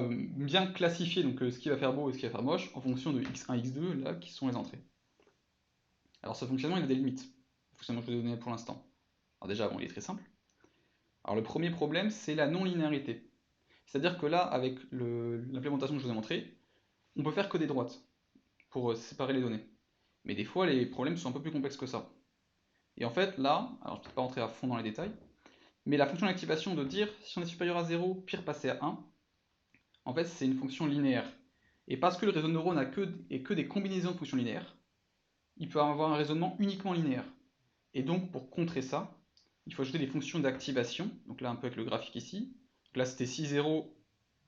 bien classifier donc, ce qui va faire beau et ce qui va faire moche en fonction de x1, x2, là, qui sont les entrées. Alors ce fonctionnement, il a des limites. Le fonctionnement que je vous ai donné pour l'instant. Alors déjà, bon, il est très simple. Alors le premier problème, c'est la non-linéarité. C'est-à-dire que là, avec l'implémentation que je vous ai montrée, on peut faire que des droites pour séparer les données. Mais des fois, les problèmes sont un peu plus complexes que ça. Et en fait, là, alors je ne vais pas rentrer à fond dans les détails, mais la fonction d'activation de dire si on est supérieur à 0, pire passer à 1, en fait, c'est une fonction linéaire. Et parce que le réseau de neurones n'a que des combinaisons de fonctions linéaires, il peut avoir un raisonnement uniquement linéaire. Et donc, pour contrer ça, il faut ajouter des fonctions d'activation. Donc là, un peu avec le graphique ici. Donc là, c'était si 0,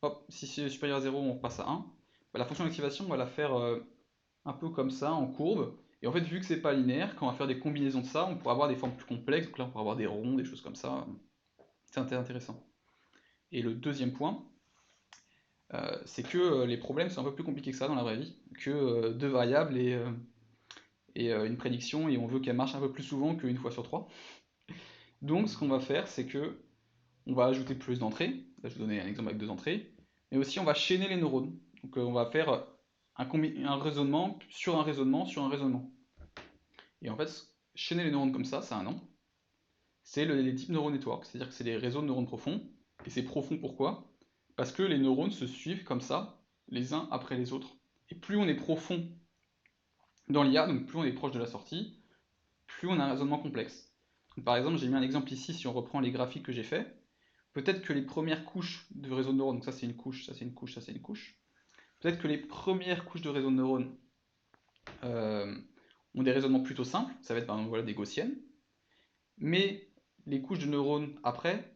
hop, si c'est supérieur à 0, on passe à 1. Bah, la fonction d'activation, on va la faire un peu comme ça, en courbe. Et en fait, vu que c'est pas linéaire, quand on va faire des combinaisons de ça, on pourra avoir des formes plus complexes. Donc là, on pourra avoir des ronds, des choses comme ça. C'est intéressant. Et le deuxième point, c'est que les problèmes sont un peu plus compliqués que ça dans la vraie vie, que deux variables et une prédiction, et on veut qu'elle marche un peu plus souvent qu'une fois sur trois. Donc, ce qu'on va faire, c'est que on va ajouter plus d'entrées. Là, je vais vous donner un exemple avec deux entrées. Mais aussi, on va chaîner les neurones. Donc, on va faire un raisonnement sur un raisonnement sur un raisonnement. Et en fait, chaîner les neurones comme ça a un nom. c'est les deep neural networks, c'est-à-dire que c'est des réseaux de neurones profonds. Et c'est profond pourquoi? Parce que les neurones se suivent comme ça, les uns après les autres. Et plus on est profond dans l'IA, donc plus on est proche de la sortie, plus on a un raisonnement complexe. Donc, par exemple, j'ai mis un exemple ici, si on reprend les graphiques que j'ai fait, peut-être que les premières couches de réseau de neurones, donc ça c'est une couche, ça c'est une couche, ça c'est une couche, peut-être que les premières couches de réseau de neurones euh, ont des raisonnements plutôt simples, ça va être par exemple voilà, des gaussiennes, mais les couches de neurones après,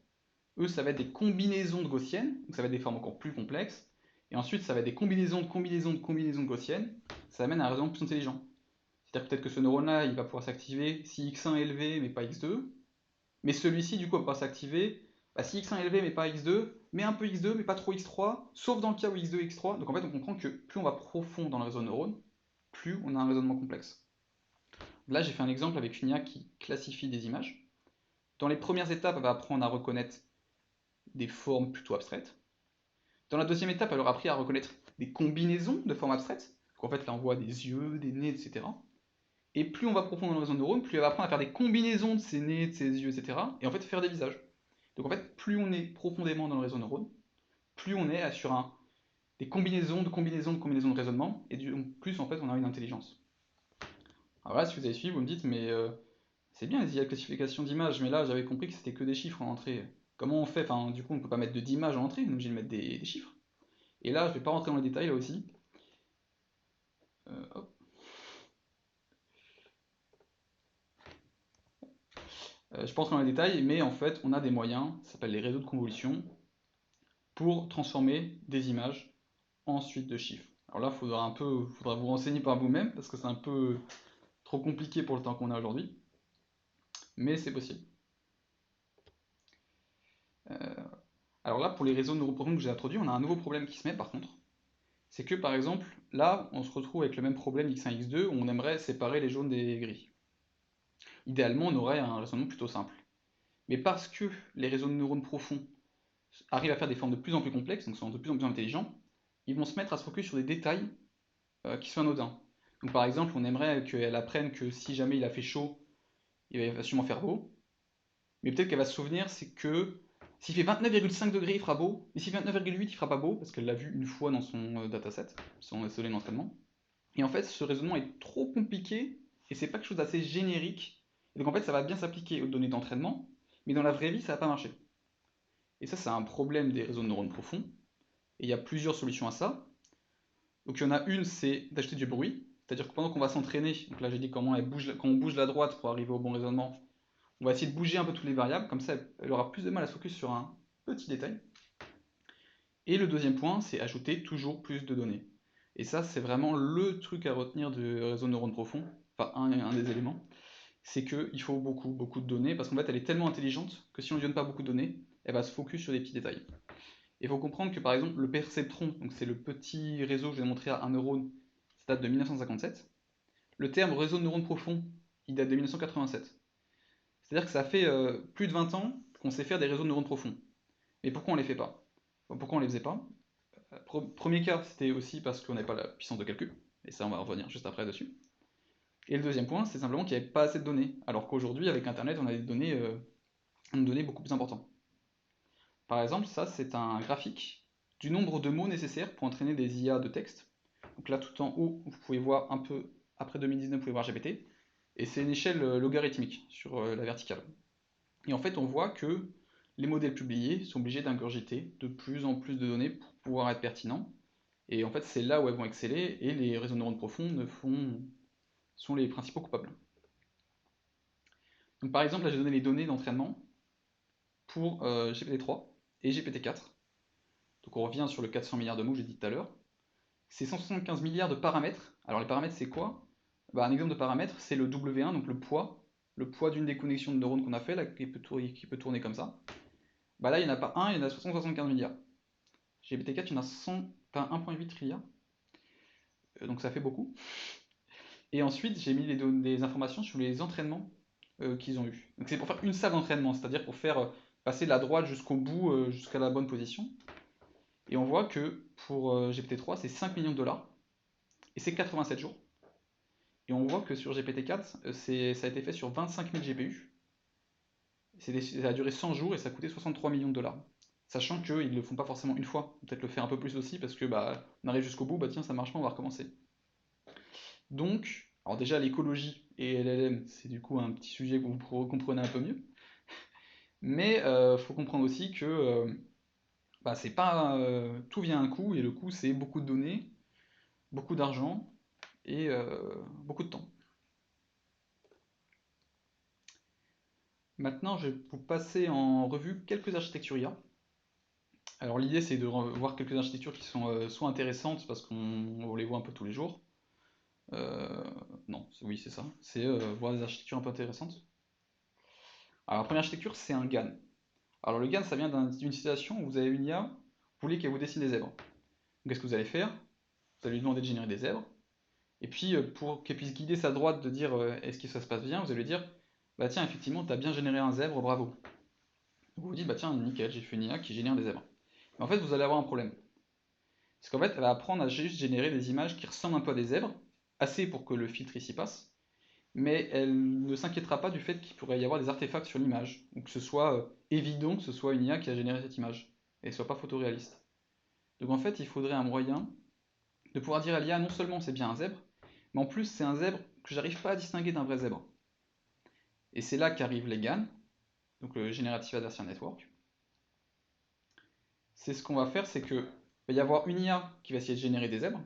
eux, ça va être des combinaisons de gaussiennes, donc ça va être des formes encore plus complexes, et ensuite ça va être des combinaisons de combinaisons de combinaisons de gaussiennes, ça amène à un raisonnement plus intelligent. C'est-à-dire peut-être que ce neurone-là, il va pouvoir s'activer si x1 est élevé mais pas x2, mais celui-ci, du coup, va pouvoir s'activer si x1 est élevé mais pas x2, mais un peu x2 mais pas trop x3, sauf dans le cas où x2 et x3. Donc en fait, on comprend que plus on va profond dans le réseau de neurones, plus on a un raisonnement complexe. Là, j'ai fait un exemple avec une IA qui classifie des images. Dans les premières étapes, elle va apprendre à reconnaître des formes plutôt abstraites. Dans la deuxième étape, elle aura appris à reconnaître des combinaisons de formes abstraites. Donc en fait, là, on voit des yeux, des nez, etc. Et plus on va profond dans le réseau de neurones, plus elle va apprendre à faire des combinaisons de ses nez, de ses yeux, etc. Et en fait, faire des visages. Donc en fait, plus on est profondément dans le réseau de neurones, plus on est sur des combinaisons de combinaisons de combinaisons de raisonnement, et plus en fait on a une intelligence. Alors là, si vous avez suivi, vous me dites, mais c'est bien les IA de classification d'images, mais là j'avais compris que c'était que des chiffres en entrée. Comment on fait? Enfin, du coup, on ne peut pas mettre d'images en entrée, donc j'ai de mettre des chiffres. Et là, je ne vais pas rentrer dans les détails là aussi. Hop. Je ne vais pas rentrer dans les détails, mais en fait, on a des moyens, ça s'appelle les réseaux de convolution, pour transformer des images en suite de chiffres. Alors là, faudra vous renseigner par vous-même, parce que c'est un peu trop compliqué pour le temps qu'on a aujourd'hui, mais c'est possible. Euh, alors là, pour les réseaux de neuroprofonds que j'ai introduits, on a un nouveau problème qui se met par contre. C'est que par exemple, là, on se retrouve avec le même problème x1, x2, où on aimerait séparer les jaunes des gris. Idéalement, on aurait un raisonnement plutôt simple. Mais parce que les réseaux de neurones profonds arrivent à faire des formes de plus en plus complexes, donc sont de plus en plus intelligents, ils vont se mettre à se focus sur des détails qui sont anodins. Donc par exemple, on aimerait qu'elle apprenne que si jamais il a fait chaud, il va sûrement faire beau. Mais peut-être qu'elle va se souvenir, c'est que s'il fait 29,5 degrés, il fera beau, mais s'il fait 29,8, il fera pas beau, parce qu'elle l'a vu une fois dans son dataset, son SOL d'entraînement. Et en fait, ce raisonnement est trop compliqué, et c'est pas quelque chose d'assez générique. Et donc en fait, ça va bien s'appliquer aux données d'entraînement, mais dans la vraie vie, ça va pas marcher. Et ça, c'est un problème des réseaux de neurones profonds, et il y a plusieurs solutions à ça. Donc il y en a une, c'est d'acheter du bruit, c'est-à-dire que pendant qu'on va s'entraîner, donc là j'ai dit comment quand on bouge la droite pour arriver au bon raisonnement, on va essayer de bouger un peu toutes les variables, comme ça elle aura plus de mal à se focus sur un petit détail. Et le deuxième point, c'est ajouter toujours plus de données. Et ça, c'est vraiment le truc à retenir du réseau de neurones profond, enfin un des éléments, c'est qu'il faut beaucoup, beaucoup de données, parce qu'en fait elle est tellement intelligente que si on ne lui donne pas beaucoup de données, elle va se focus sur des petits détails. Il faut comprendre que par exemple le perceptron, donc c'est le petit réseau que je vais montrer à un neurone, ça date de 1957. Le terme réseau de neurones profond, il date de 1987. C'est-à-dire que ça fait plus de 20 ans qu'on sait faire des réseaux de neurones profonds. Mais pourquoi on ne les fait pas? Pourquoi on ne les faisait pas? Premier cas, c'était aussi parce qu'on n'avait pas la puissance de calcul, et ça on va revenir juste après dessus. Et le deuxième point, c'est simplement qu'il n'y avait pas assez de données, alors qu'aujourd'hui avec Internet on a des données beaucoup plus importantes. Par exemple, ça c'est un graphique du nombre de mots nécessaires pour entraîner des IA de texte. Donc là tout en haut, vous pouvez voir un peu, après 2019, vous pouvez voir GPT, et c'est une échelle logarithmique sur la verticale. Et en fait, on voit que les modèles publiés sont obligés d'ingurgiter de plus en plus de données pour pouvoir être pertinents. Et en fait, c'est là où elles vont exceller, et les réseaux de neurones profonds sont les principaux coupables. Donc par exemple, là j'ai donné les données d'entraînement pour GPT-3 et GPT-4. Donc on revient sur le 400 milliards de mots que j'ai dit tout à l'heure. C'est 175 milliards de paramètres. Alors les paramètres, c'est quoi? Un exemple de paramètre, c'est le W1, donc le poids d'une des connexions de neurones qu'on a fait, là, qui peut tourner comme ça. Là, il n'y en a pas un, il y en a 175 milliards. GPT-4, il y en a 1,8 trilliards. Donc ça fait beaucoup. Et ensuite, j'ai mis des informations sur les entraînements qu'ils ont eu. Donc c'est pour faire une salle d'entraînement, c'est-à-dire pour faire passer de la droite jusqu'au bout, jusqu'à la bonne position. Et on voit que pour GPT-3, c'est 5 millions de dollars. Et c'est 87 jours. Et on voit que sur GPT-4, ça a été fait sur 25 000 GPU. Ça a duré 100 jours et ça a coûté 63 millions de dollars. Sachant qu'ils ne le font pas forcément une fois, peut-être le faire un peu plus aussi parce que bah, on arrive jusqu'au bout, bah tiens ça marche pas, on va recommencer. Donc, alors déjà l'écologie et LLM, c'est du coup un petit sujet que vous comprenez un peu mieux, mais faut comprendre aussi que bah, c'est pas tout vient à un coût et le coût c'est beaucoup de données, beaucoup d'argent et beaucoup de temps. Maintenant, je vais vous passer en revue quelques architectures IA. Alors l'idée c'est de voir quelques architectures qui sont soit intéressantes parce qu'on les voit un peu tous les jours. Euh, non, oui c'est ça. C'est voir des architectures un peu intéressantes. Alors la première architecture c'est un GAN. Alors le GAN ça vient d'une situation où vous avez une IA, vous voulez qu'elle vous dessine des zèbres. Donc qu'est-ce que vous allez faire? Vous allez lui demander de générer des zèbres. Et puis pour qu'elle puisse guider sa droite de dire est-ce que ça se passe bien, vous allez lui dire bah tiens effectivement tu as bien généré un zèbre, bravo. Vous vous dites bah tiens nickel, j'ai fait une IA qui génère des zèbres. Mais en fait vous allez avoir un problème. Parce qu'en fait, elle va apprendre à juste générer des images qui ressemblent un peu à des zèbres, assez pour que le filtre ici passe, mais elle ne s'inquiétera pas du fait qu'il pourrait y avoir des artefacts sur l'image, ou que ce soit évident que ce soit une IA qui a généré cette image, et ne soit pas photoréaliste. Donc en fait, il faudrait un moyen de pouvoir dire à l'IA non seulement c'est bien un zèbre, mais en plus c'est un zèbre que j'arrive pas à distinguer d'un vrai zèbre. Et c'est là qu'arrivent les GAN, donc le Generative Adversarial Network. C'est ce qu'on va faire, c'est que va y avoir une IA qui va essayer de générer des zèbres,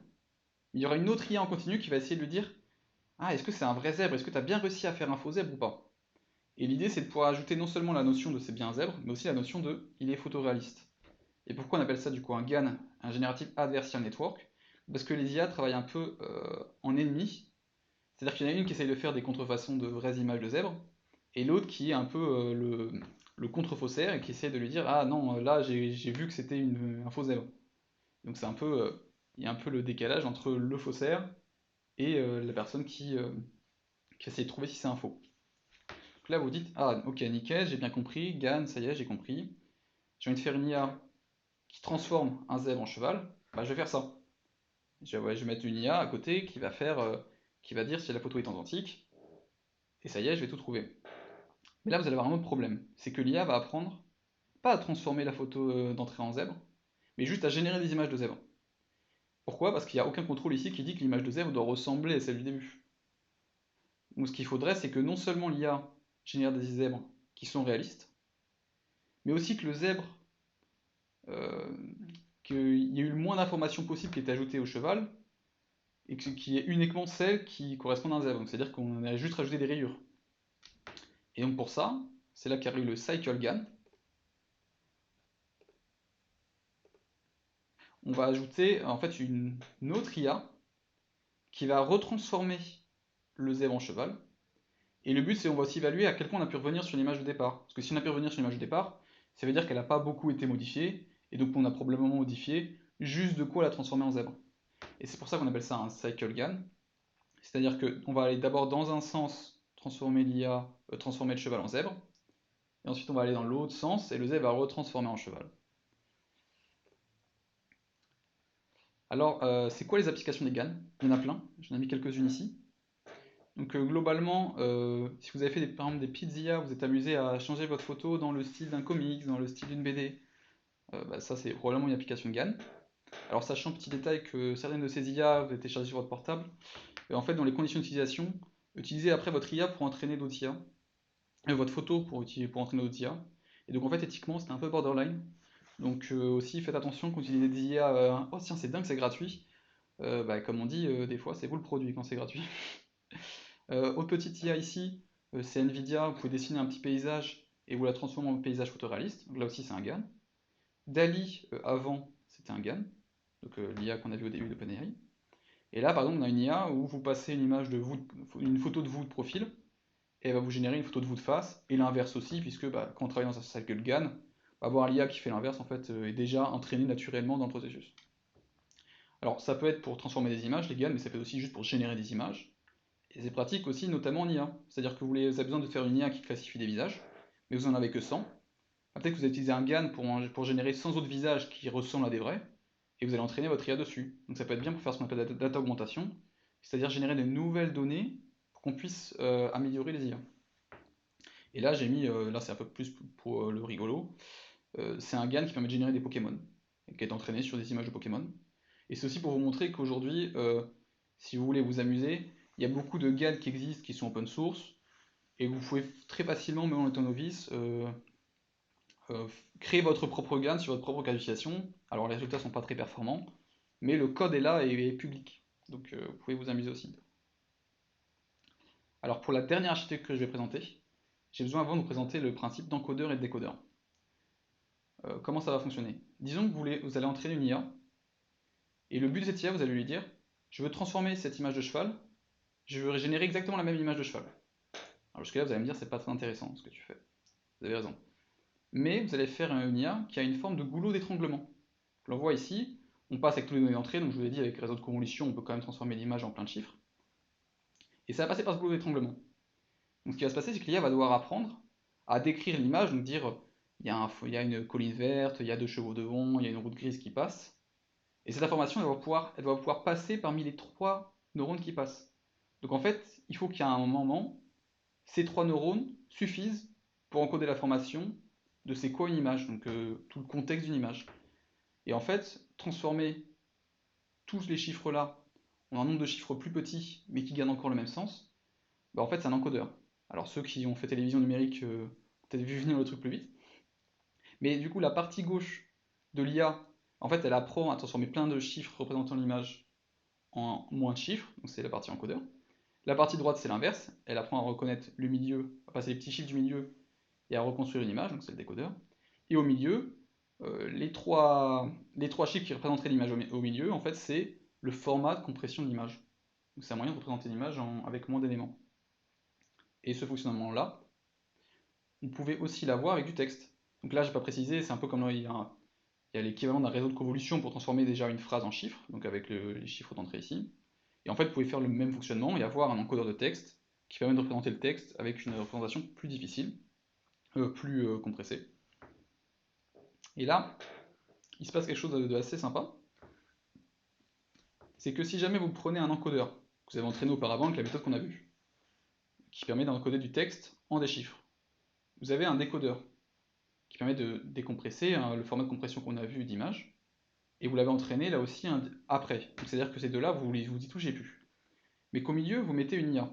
il y aura une autre IA en continu qui va essayer de lui dire ah, est-ce que c'est un vrai zèbre? Est-ce que tu as bien réussi à faire un faux zèbre ou pas? Et l'idée, c'est de pouvoir ajouter non seulement la notion de c'est bien un zèbre, mais aussi la notion de il est photoréaliste. Et pourquoi on appelle ça du coup un GAN, un Generative Adversarial Network? Parce que les IA travaillent un peu en ennemi. C'est-à-dire qu'il y en a une qui essaye de faire des contrefaçons de vraies images de zèbres, et l'autre qui est un peu le contre-faussaire et qui essaie de lui dire ah non, là j'ai vu que c'était un faux zèbre. Donc c'est un peu, il y a un peu le décalage entre le faussaire et la personne qui essaie de trouver si c'est un faux. Donc là, vous dites, ah, ok, nickel, j'ai bien compris, GAN, ça y est, j'ai compris. J'ai envie de faire une IA qui transforme un zèbre en cheval, bah, je vais faire ça. Ouais, je vais mettre une IA à côté qui va faire, qui va dire si la photo est identique, et ça y est, je vais tout trouver. Mais là, vous allez avoir un autre problème, c'est que l'IA va apprendre, pas à transformer la photo d'entrée en zèbre, mais juste à générer des images de zèbre. Pourquoi? Parce qu'il n'y a aucun contrôle ici qui dit que l'image de zèbre doit ressembler à celle du début. Donc ce qu'il faudrait, c'est que non seulement l'IA génère des zèbres qui sont réalistes, mais aussi que le zèbre, euh, qu'il y ait eu le moins d'informations possible qui est ajoutée au cheval, et qu'il y ait uniquement celles qui correspondent à un zèbre. C'est-à-dire qu'on a juste rajouté des rayures. Et donc pour ça, c'est là qu'arrive le Cycle GAN. On va ajouter en fait une autre IA qui va retransformer le zèbre en cheval. Et le but, c'est on va aussi évaluer à quel point on a pu revenir sur l'image de départ. Parce que si on a pu revenir sur l'image de départ, ça veut dire qu'elle n'a pas beaucoup été modifiée, et donc on a probablement modifié juste de quoi la transformer en zèbre. Et c'est pour ça qu'on appelle ça un cycle GAN. C'est-à-dire qu'on va aller d'abord dans un sens transformer l'IA, transformer le cheval en zèbre, et ensuite on va aller dans l'autre sens, et le zèbre va retransformer en cheval. Alors, c'est quoi les applications des GAN? Il y en a plein, j'en ai mis quelques-unes ici. Donc globalement, si vous avez fait par exemple des petites IA, vous êtes amusé à changer votre photo dans le style d'un comics, dans le style d'une BD, bah, ça c'est probablement une application GAN. Alors sachant petit détail que certaines de ces IA vous êtes téléchargées sur votre portable, en fait dans les conditions d'utilisation, utilisez après votre IA pour entraîner d'autres IA, votre photo pour entraîner d'autres IA. Et donc en fait éthiquement c'est un peu borderline. Donc aussi faites attention quand vous utilisez des IA, oh tiens c'est dingue c'est gratuit. Bah, comme on dit, des fois c'est vous le produit quand c'est gratuit. Autre petite IA ici, c'est Nvidia, vous pouvez dessiner un petit paysage et vous la transformez en paysage photoréaliste, donc là aussi c'est un GAN. DALI, avant, c'était un GAN, donc l'IA qu'on a vu au début d'OpenAI. Et là, par exemple, on a une IA où vous passez une image de vous, une photo de vous de profil, et elle va vous générer une photo de vous de face, et l'inverse aussi, puisque bah, quand on travaille dans un cycle GAN, avoir l'IA qui fait l'inverse, en fait, est déjà entraîné naturellement dans le processus. Alors, ça peut être pour transformer des images, les GAN, mais ça peut être aussi juste pour générer des images. Et c'est pratique aussi, notamment en IA. C'est-à-dire que vous avez besoin de faire une IA qui classifie des visages, mais vous en avez que 100. Peut-être que vous allez utiliser un GAN pour générer 100 autres visages qui ressemblent à des vrais, et vous allez entraîner votre IA dessus. Donc ça peut être bien pour faire ce qu'on appelle la data augmentation, c'est-à-dire générer de nouvelles données pour qu'on puisse améliorer les IA. Et là, j'ai mis, là c'est un peu plus pour le rigolo, c'est un GAN qui permet de générer des Pokémon, et qui est entraîné sur des images de Pokémon. Et c'est aussi pour vous montrer qu'aujourd'hui, si vous voulez vous amuser, il y a beaucoup de GAN qui existent, qui sont open source, et vous pouvez très facilement, même en étant novice, créer votre propre GAN sur votre propre qualification. Alors les résultats sont pas très performants, mais le code est là et est public. Donc vous pouvez vous amuser aussi. Alors pour la dernière architecture que je vais présenter, j'ai besoin avant de vous présenter le principe d'encodeur et de décodeur. Comment ça va fonctionner? Disons que vous allez entraîner une IA, et le but de cette IA, vous allez lui dire, je veux transformer cette image de cheval, je veux générer exactement la même image de cheval. Alors jusque-là, vous allez me dire, c'est pas très intéressant ce que tu fais. Vous avez raison. Mais vous allez faire une IA qui a une forme de goulot d'étranglement. On voit ici, on passe avec tous les données d'entrée, donc je vous l'ai dit, avec réseau de convolution, on peut quand même transformer l'image en plein de chiffres. Et ça va passer par ce goulot d'étranglement. Donc ce qui va se passer, c'est que l'IA va devoir apprendre à décrire l'image, donc dire, il y a une colline verte, il y a deux chevaux devant, il y a une route grise qui passe. Et cette information, elle va pouvoir passer parmi les trois neurones qui passent. Donc en fait, il faut qu'à un moment, ces trois neurones suffisent pour encoder l'information de c'est quoi une image, donc tout le contexte d'une image. Et en fait, transformer tous les chiffres là en un nombre de chiffres plus petits, mais qui gardent encore le même sens, bah en fait c'est un encodeur. Alors ceux qui ont fait télévision numérique ont peut-être vu venir le truc plus vite. Mais du coup, la partie gauche de l'IA, en fait, elle apprend à transformer plein de chiffres représentant l'image en moins de chiffres, donc c'est la partie encodeur. La partie droite, c'est l'inverse, elle apprend à reconnaître le milieu, à passer les petits chiffres du milieu et à reconstruire une image, donc c'est le décodeur. Et au milieu, les trois chiffres qui représenteraient l'image au milieu, en fait, c'est le format de compression de l'image. Donc c'est un moyen de représenter l'image avec moins d'éléments. Et ce fonctionnement-là, on pouvait aussi l'avoir avec du texte. Donc là, je n'ai pas précisé, c'est un peu comme il y a l'équivalent d'un réseau de convolution pour transformer déjà une phrase en chiffres, donc avec les chiffres d'entrée ici. Et en fait, vous pouvez faire le même fonctionnement et avoir un encodeur de texte qui permet de représenter le texte avec une représentation plus difficile, plus compressée. Et là, il se passe quelque chose de assez sympa, c'est que si jamais vous prenez un encodeur que vous avez entraîné auparavant avec la méthode qu'on a vue, qui permet d'encoder du texte en des chiffres, vous avez un décodeur qui permet de décompresser le format de compression qu'on a vu d'image, et vous l'avez entraîné là aussi après. C'est-à-dire que ces deux-là, vous y touchez plus. Mais qu'au milieu, vous mettez une IA.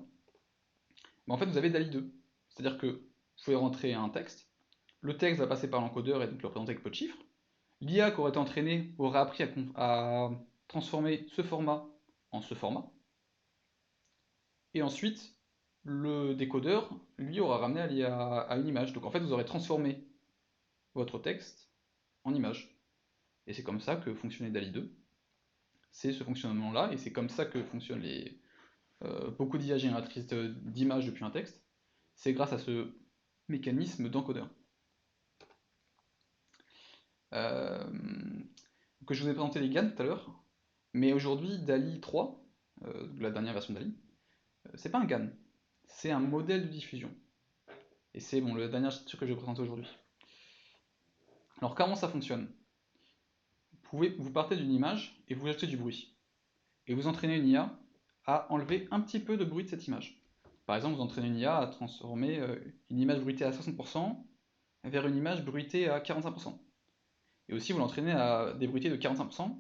Mais en fait, vous avez DALI 2. C'est-à-dire que vous pouvez rentrer un texte, le texte va passer par l'encodeur et donc le représenter avec peu de chiffres. L'IA qui aurait été entraînée aurait appris à transformer ce format en ce format. Et ensuite, le décodeur, lui, aura ramené à une image. Donc en fait, vous aurez transformé votre texte en image. Et c'est comme ça que fonctionnait DALI 2. C'est ce fonctionnement-là, et c'est comme ça que fonctionnent beaucoup d'IA génératrices d'images depuis un texte. C'est grâce à ce mécanisme d'encodeur. Euh, que je vous ai présenté les GAN tout à l'heure, mais aujourd'hui, DALI 3, la dernière version de DALI, c'est pas un GAN, c'est un modèle de diffusion. Et c'est bon, la dernière structure que je vais présenter aujourd'hui. Alors, comment ça fonctionne? Vous partez d'une image et vous ajoutez du bruit. Et vous entraînez une IA à enlever un petit peu de bruit de cette image. Par exemple, vous entraînez une IA à transformer une image bruitée à 60% vers une image bruitée à 45%. Et aussi, vous l'entraînez à débruiter de 45%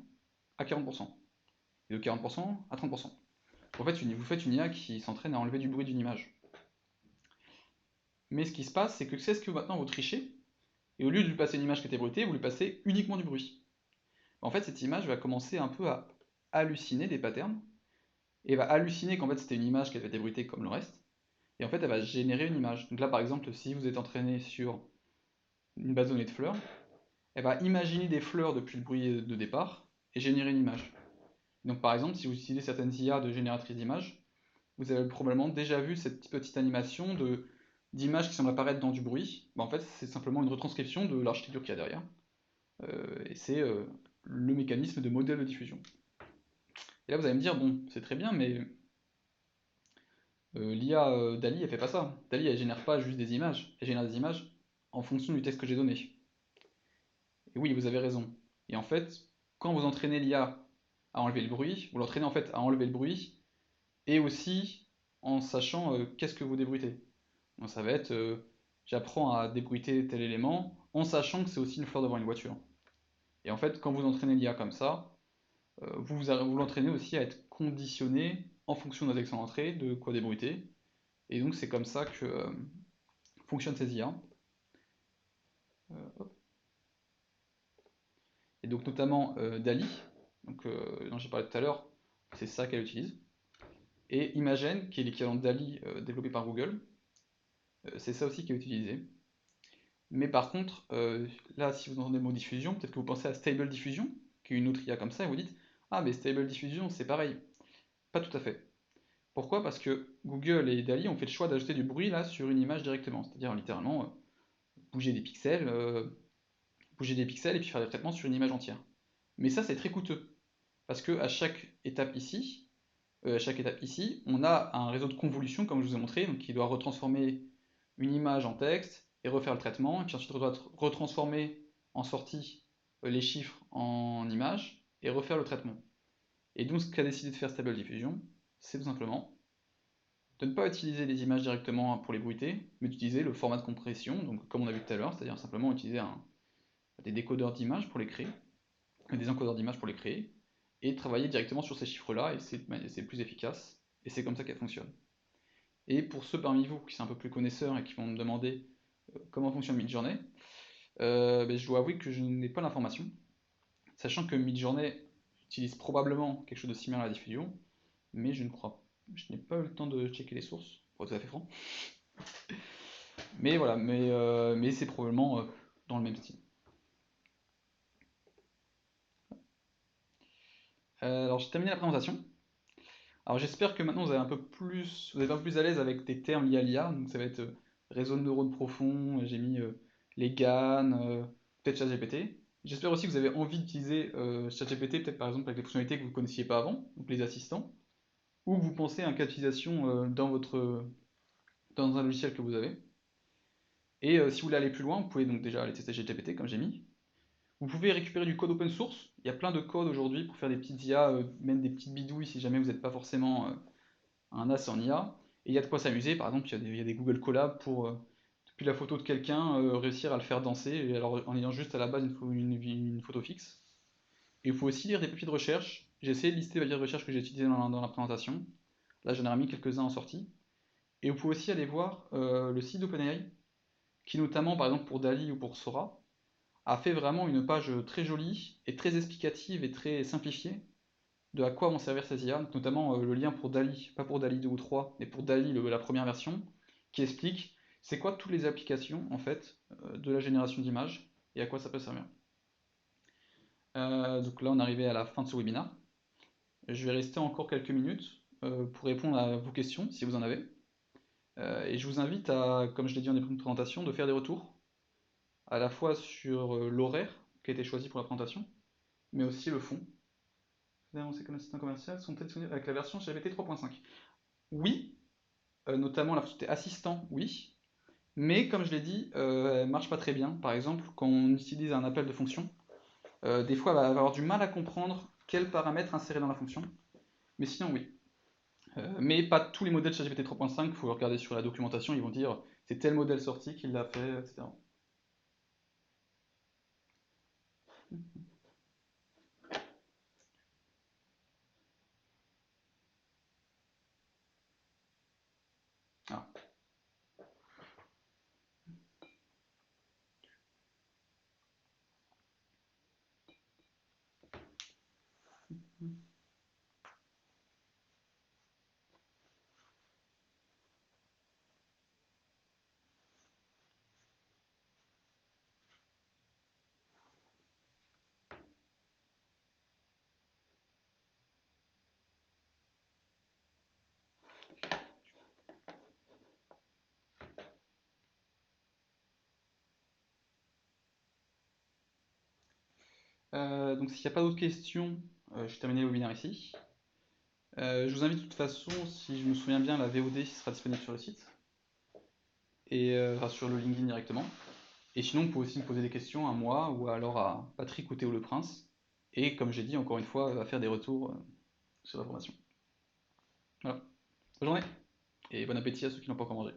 à 40%. Et de 40% à 30%. En fait, vous faites une IA qui s'entraîne à enlever du bruit d'une image. Mais ce qui se passe, c'est que c'est ce que maintenant vous trichez, et au lieu de lui passer une image qui était bruitée, vous lui passez uniquement du bruit. En fait, cette image va commencer un peu à halluciner des patterns, et va halluciner qu'en fait c'était une image qui avait été bruitée comme le reste, et en fait elle va générer une image. Donc là par exemple, si vous êtes entraîné sur une base de données de fleurs, elle va imaginer des fleurs depuis le bruit de départ, et générer une image. Donc par exemple, si vous utilisez certaines IA de génératrices d'images, vous avez probablement déjà vu cette petite animation d'images qui semblent apparaître dans du bruit. En fait, c'est simplement une retranscription de l'architecture qu'il y a derrière. Et c'est le mécanisme de modèle de diffusion. Et là, vous allez me dire, bon, c'est très bien, mais l'IA DALI, elle fait pas ça. DALI, elle génère pas juste des images, elle génère des images en fonction du texte que j'ai donné. Et oui, vous avez raison. Et en fait, quand vous entraînez l'IA à enlever le bruit, vous l'entraînez en fait à enlever le bruit, et aussi en sachant qu'est-ce que vous débruitez. Donc ça va être j'apprends à débruiter tel élément en sachant que c'est aussi une fleur devant une voiture. Et en fait, quand vous entraînez l'IA comme ça, vous l'entraînez aussi à être conditionné en fonction de la section d'entrée, de quoi débruiter. Et donc c'est comme ça que fonctionnent ces IA. Hop. Et donc notamment DALI, donc, dont j'ai parlé tout à l'heure, c'est ça qu'elle utilise. Et Imagen, qui est l'équivalent de DALI développé par Google, c'est ça aussi qui est utilisé. Mais par contre, là, si vous entendez le mot diffusion, peut-être que vous pensez à Stable Diffusion, qui est une autre IA comme ça, et vous dites, ah, mais Stable Diffusion, c'est pareil. Pas tout à fait. Pourquoi? Parce que Google et DALI ont fait le choix d'ajouter du bruit là sur une image directement, c'est-à-dire littéralement bouger des pixels et puis faire des traitements sur une image entière. Mais ça, c'est très coûteux, parce que à chaque étape ici, on a un réseau de convolution, comme je vous ai montré, donc qui doit retransformer une image en texte et refaire le traitement, et puis ensuite on doit retransformer en sortie les chiffres en images et refaire le traitement. Et donc ce qu'a décidé de faire Stable Diffusion, c'est tout simplement de ne pas utiliser les images directement pour les bruiter, mais d'utiliser le format de compression, donc comme on a vu tout à l'heure, c'est-à-dire simplement utiliser des décodeurs d'images pour les créer, des encodeurs d'images pour les créer, et travailler directement sur ces chiffres-là, et c'est plus efficace, et c'est comme ça qu'elle fonctionne. Et pour ceux parmi vous qui sont un peu plus connaisseurs et qui vont me demander comment fonctionne Midjourney, ben, je dois avouer que je n'ai pas l'information, sachant que Midjourney utilise probablement quelque chose de similaire à la diffusion, mais je n'ai pas eu le temps de checker les sources, pour être tout à fait franc. Mais voilà, mais c'est probablement dans le même style. Alors j'ai terminé la présentation. Alors j'espère que maintenant vous êtes un peu plus à l'aise avec des termes liés à l'IA. Donc ça va être réseau de neurones profonds, j'ai mis les GAN, peut-être ChatGPT. J'espère aussi que vous avez envie d'utiliser ChatGPT, peut-être par exemple avec des fonctionnalités que vous ne connaissiez pas avant, donc les assistants, ou que vous pensez à un cas d'utilisation dans un logiciel que vous avez. Et si vous voulez aller plus loin, vous pouvez donc déjà aller tester ChatGPT comme j'ai mis. Vous pouvez récupérer du code open source. Il y a plein de codes aujourd'hui pour faire des petites IA, même des petites bidouilles si jamais vous n'êtes pas forcément un as en IA. Et il y a de quoi s'amuser. Par exemple, il y a des Google Colab pour, depuis la photo de quelqu'un, réussir à le faire danser, et alors, en ayant juste à la base une photo fixe. Et il faut aussi lire des papiers de recherche. J'ai essayé de lister les papiers de recherche que j'ai utilisés dans la présentation. Là, j'en ai remis quelques-uns en sortie. Et vous pouvez aussi aller voir le site d'OpenAI, qui notamment, par exemple pour Dali ou pour Sora, a fait vraiment une page très jolie et très explicative et très simplifiée de à quoi vont servir ces IA, notamment le lien pour Dali, pas pour Dali 2 ou 3, mais pour Dali, la première version, qui explique c'est quoi toutes les applications en fait de la génération d'images et à quoi ça peut servir. Donc là on est arrivé à la fin de ce webinaire. Je vais rester encore quelques minutes pour répondre à vos questions si vous en avez. Et je vous invite à, comme je l'ai dit en début de présentation, de faire des retours à la fois sur l'horaire qui a été choisi pour la présentation, mais aussi le fond. Les avancées comme assistant commercial sont-elles disponibles avec la version GPT 3.5? Oui, notamment la fonctionnalité assistant, oui, mais comme je l'ai dit, elle marche pas très bien. Par exemple, quand on utilise un appel de fonction, des fois elle va avoir du mal à comprendre quels paramètres insérer dans la fonction, mais sinon oui. Mais pas tous les modèles ChatGPT 3.5, il faut regarder sur la documentation, ils vont dire c'est tel modèle sorti qui l'a fait, etc. Ah. Donc s'il n'y a pas d'autres questions, je termine le webinaire ici. Je vous invite de toute façon, si je me souviens bien, la VOD sera disponible sur le site, et enfin, sur le LinkedIn directement. Et sinon, vous pouvez aussi me poser des questions à moi ou alors à Patrick ou Théo Le Prince. Et comme j'ai dit, encore une fois, à faire des retours sur la formation. Voilà. Bonne journée et bon appétit à ceux qui n'ont pas encore mangé.